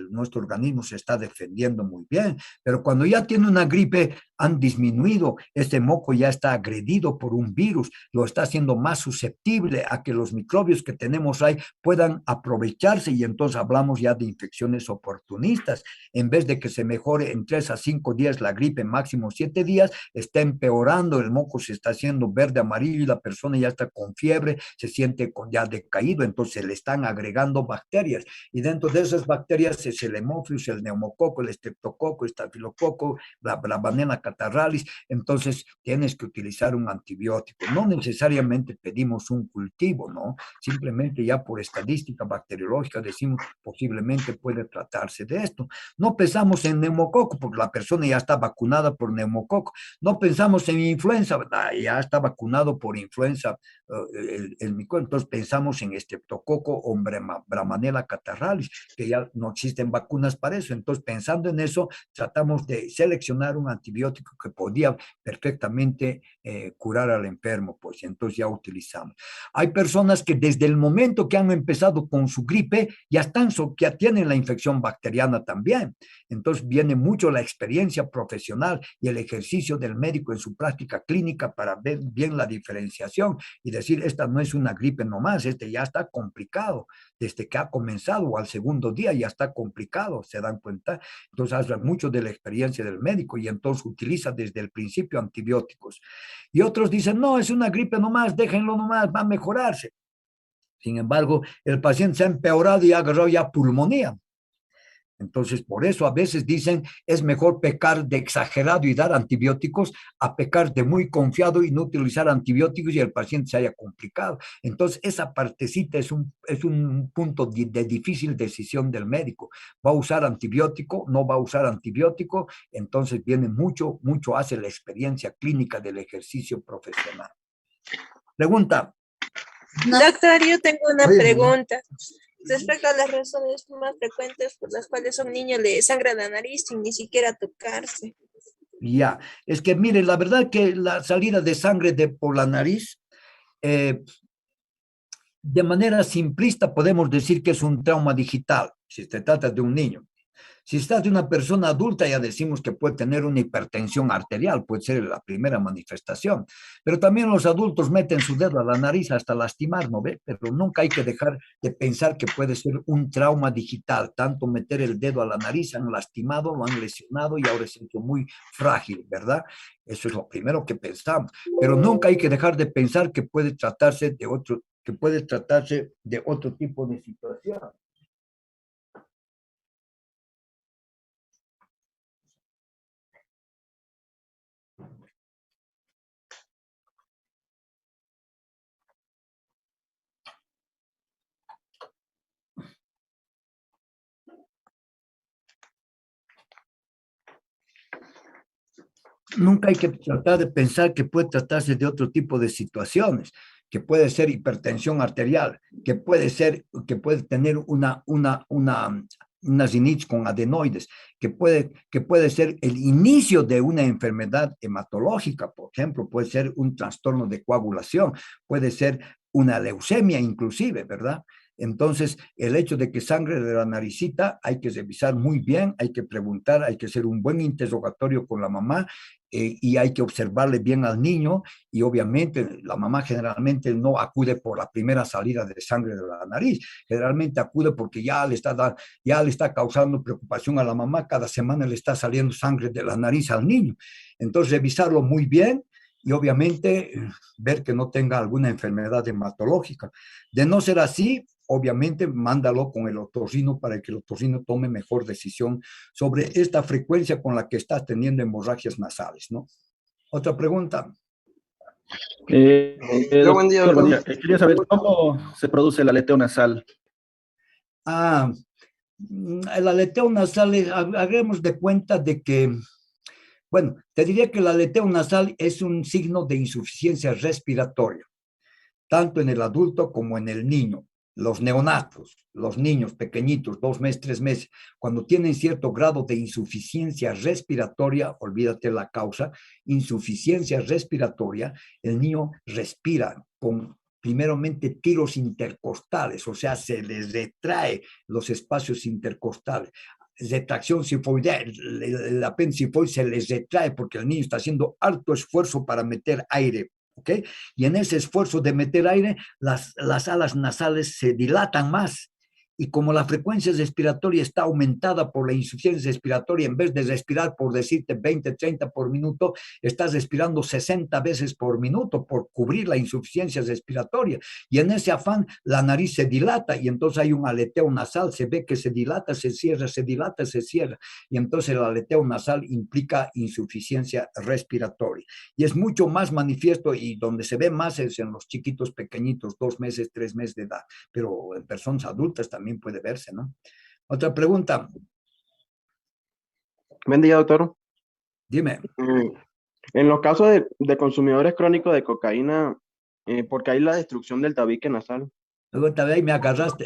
nuestro organismo se está defendiendo muy bien, pero cuando ya tiene una gripe, han disminuido, este moco ya está agredido por un virus, lo está haciendo más susceptible a que los microbios que tenemos ahí puedan aprovecharse y entonces hablamos ya de infecciones oportunistas. En vez de que se mejore en 3-5 días la gripe, máximo 7 días, está empeorando, el moco se está haciendo verde, amarillo y la persona ya está con fiebre, se siente totalmente ya decaído, entonces le están agregando bacterias, y dentro de esas bacterias es el Haemophilus, el neumococo, el estreptococo, el estafilococo, la Bravanella catarrhalis, entonces tienes que utilizar un antibiótico. No necesariamente pedimos un cultivo, ¿no? Simplemente ya por estadística bacteriológica decimos posiblemente puede tratarse de esto. No pensamos en neumococo porque la persona ya está vacunada por neumococo. No pensamos en influenza, ya está vacunado por influenza el micro, entonces pensamos en estreptococo o Bravanella catarrhalis, que ya no existen vacunas para eso. Entonces, pensando en eso, tratamos de seleccionar un antibiótico que podía perfectamente curar al enfermo, pues entonces ya utilizamos. Hay personas que desde el momento que han empezado con su gripe, ya están, ya tienen la infección bacteriana también. Entonces viene mucho la experiencia profesional y el ejercicio del médico en su práctica clínica para ver bien la diferenciación y decir, esta no es una gripe nomás, este ya está complicado. Desde que ha comenzado o al segundo día ya está complicado, ¿se dan cuenta? Entonces habla mucho de la experiencia del médico y entonces utiliza desde el principio antibióticos. Y otros dicen, no, es una gripe nomás, déjenlo nomás, va a mejorarse. Sin embargo, el paciente se ha empeorado y ha agarrado ya pulmonía. Entonces, por eso a veces dicen, es mejor pecar de exagerado y dar antibióticos a pecar de muy confiado y no utilizar antibióticos y el paciente se haya complicado. Entonces, esa partecita es un punto de difícil decisión del médico. ¿Va a usar antibiótico? ¿No va a usar antibiótico? Entonces, viene mucho hace la experiencia clínica del ejercicio profesional. Pregunta. Doctor, yo tengo una Oye, pregunta. Respecto a las razones más frecuentes por las cuales a un niño le sangra la nariz sin ni siquiera tocarse. Ya, es que mire, la verdad que la salida de sangre por la nariz, de manera simplista podemos decir que es un trauma digital, si se trata de un niño. Si se trata de una persona adulta, ya decimos que puede tener una hipertensión arterial, puede ser la primera manifestación. Pero también los adultos meten su dedo a la nariz hasta lastimar, ¿no ve? Pero nunca hay que dejar de pensar que puede ser un trauma digital. Tanto meter el dedo a la nariz, han lastimado, lo han lesionado y ahora es muy frágil, ¿verdad? Eso es lo primero que pensamos. Pero nunca hay que dejar de pensar que puede tratarse de otro tipo de situación. Nunca hay que tratar de pensar que puede tratarse de otro tipo de situaciones, que puede ser hipertensión arterial, que puede tener una sinusitis con adenoides, que puede ser el inicio de una enfermedad hematológica, por ejemplo, puede ser un trastorno de coagulación, puede ser una leucemia inclusive, ¿verdad? Entonces, el hecho de que sangre de la naricita hay que revisar muy bien, hay que preguntar, hay que hacer un buen interrogatorio con la mamá y hay que observarle bien al niño y obviamente la mamá generalmente no acude por la primera salida de sangre de la nariz, generalmente acude porque ya le está causando preocupación a la mamá, cada semana le está saliendo sangre de la nariz al niño. Entonces, revisarlo muy bien y obviamente ver que no tenga alguna enfermedad hematológica. De no ser así, obviamente mándalo con el otorrino para que el otorrino tome mejor decisión sobre esta frecuencia con la que estás teniendo hemorragias nasales, ¿no? Otra pregunta. Buen día, buen día. Quería saber cómo se produce el aleteo nasal. El aleteo nasal, hagamos de cuenta de que, bueno, te diría que el aleteo nasal es un signo de insuficiencia respiratoria, tanto en el adulto como en el niño. Los neonatos, los niños pequeñitos, 2 meses, 3 meses, cuando tienen cierto grado de insuficiencia respiratoria, olvídate la causa, insuficiencia respiratoria, el niño respira con primeramente tiros intercostales, o sea, se les retrae los espacios intercostales. Retracción sifoidea, el apéndice sifoide se les retrae porque el niño está haciendo alto esfuerzo para meter aire. ¿Okay? Y en ese esfuerzo de meter aire, las alas nasales se dilatan más y como la frecuencia respiratoria está aumentada por la insuficiencia respiratoria, en vez de respirar, por decirte, 20, 30 por minuto, estás respirando 60 veces por minuto por cubrir la insuficiencia respiratoria. Y en ese afán, la nariz se dilata y entonces hay un aleteo nasal, se ve que se dilata, se cierra, se dilata, se cierra. Y entonces el aleteo nasal implica insuficiencia respiratoria. Y es mucho más manifiesto y donde se ve más es en los chiquitos pequeñitos, 2 meses, 3 meses de edad, pero en personas adultas también puede verse, ¿no? Otra pregunta. Buen día, doctor. Dime. En los casos de consumidores crónicos de cocaína, porque hay la destrucción del tabique nasal. Luego también ahí me agarraste,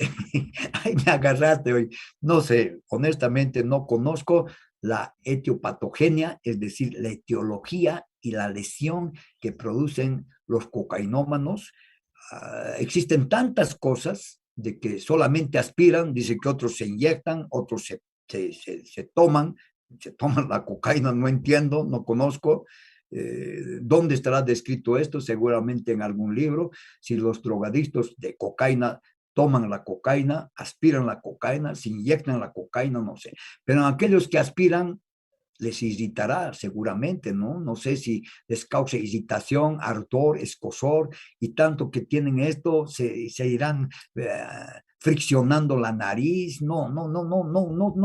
ahí me agarraste hoy. No sé, honestamente no conozco la etiopatogenia, es decir, la etiología y la lesión que producen los cocainómanos. Existen tantas cosas de que solamente aspiran, dice que otros se inyectan, otros se toman la cocaína, no entiendo, no conozco. ¿Dónde estará descrito esto? Seguramente en algún libro. Si los drogadictos de cocaína toman la cocaína, aspiran la cocaína, se inyectan la cocaína, no sé. Pero aquellos que aspiran, les irritará seguramente, ¿no? No sé si les causa irritación, ardor, escozor, y tanto que tienen esto, se irán friccionando la nariz, no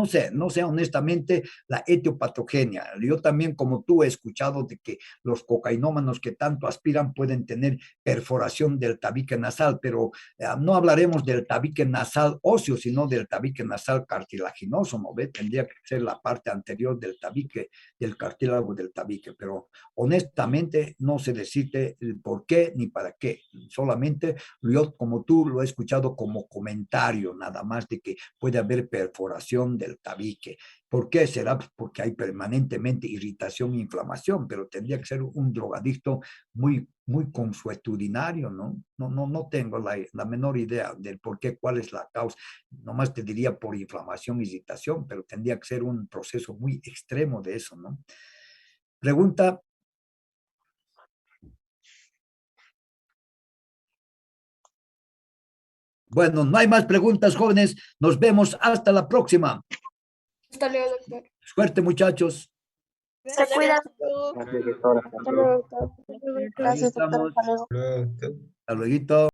sé honestamente la etiopatogenia. Yo también, como tú, he escuchado de que los cocainómanos que tanto aspiran pueden tener perforación del tabique nasal, pero no hablaremos del tabique nasal óseo, sino del tabique nasal cartilaginoso, ¿no ve? Tendría que ser la parte anterior del tabique, del cartílago del tabique, pero honestamente no sé decirte el por qué ni para qué, solamente yo, como tú, lo he escuchado como comentario nada más de que puede haber perforación del tabique. ¿Por qué? Será porque hay permanentemente irritación e inflamación, pero tendría que ser un drogadicto muy consuetudinario, ¿no? No tengo la menor idea del por qué, cuál es la causa. Nomás te diría por inflamación, irritación, pero tendría que ser un proceso muy extremo de eso, ¿no? Pregunta. Bueno, no hay más preguntas, jóvenes. Nos vemos hasta la próxima. Hasta luego, doctor. Suerte, muchachos. Se cuida. Gracias, doctora. Hasta luego, doctor. Ahí estamos. Hasta luego.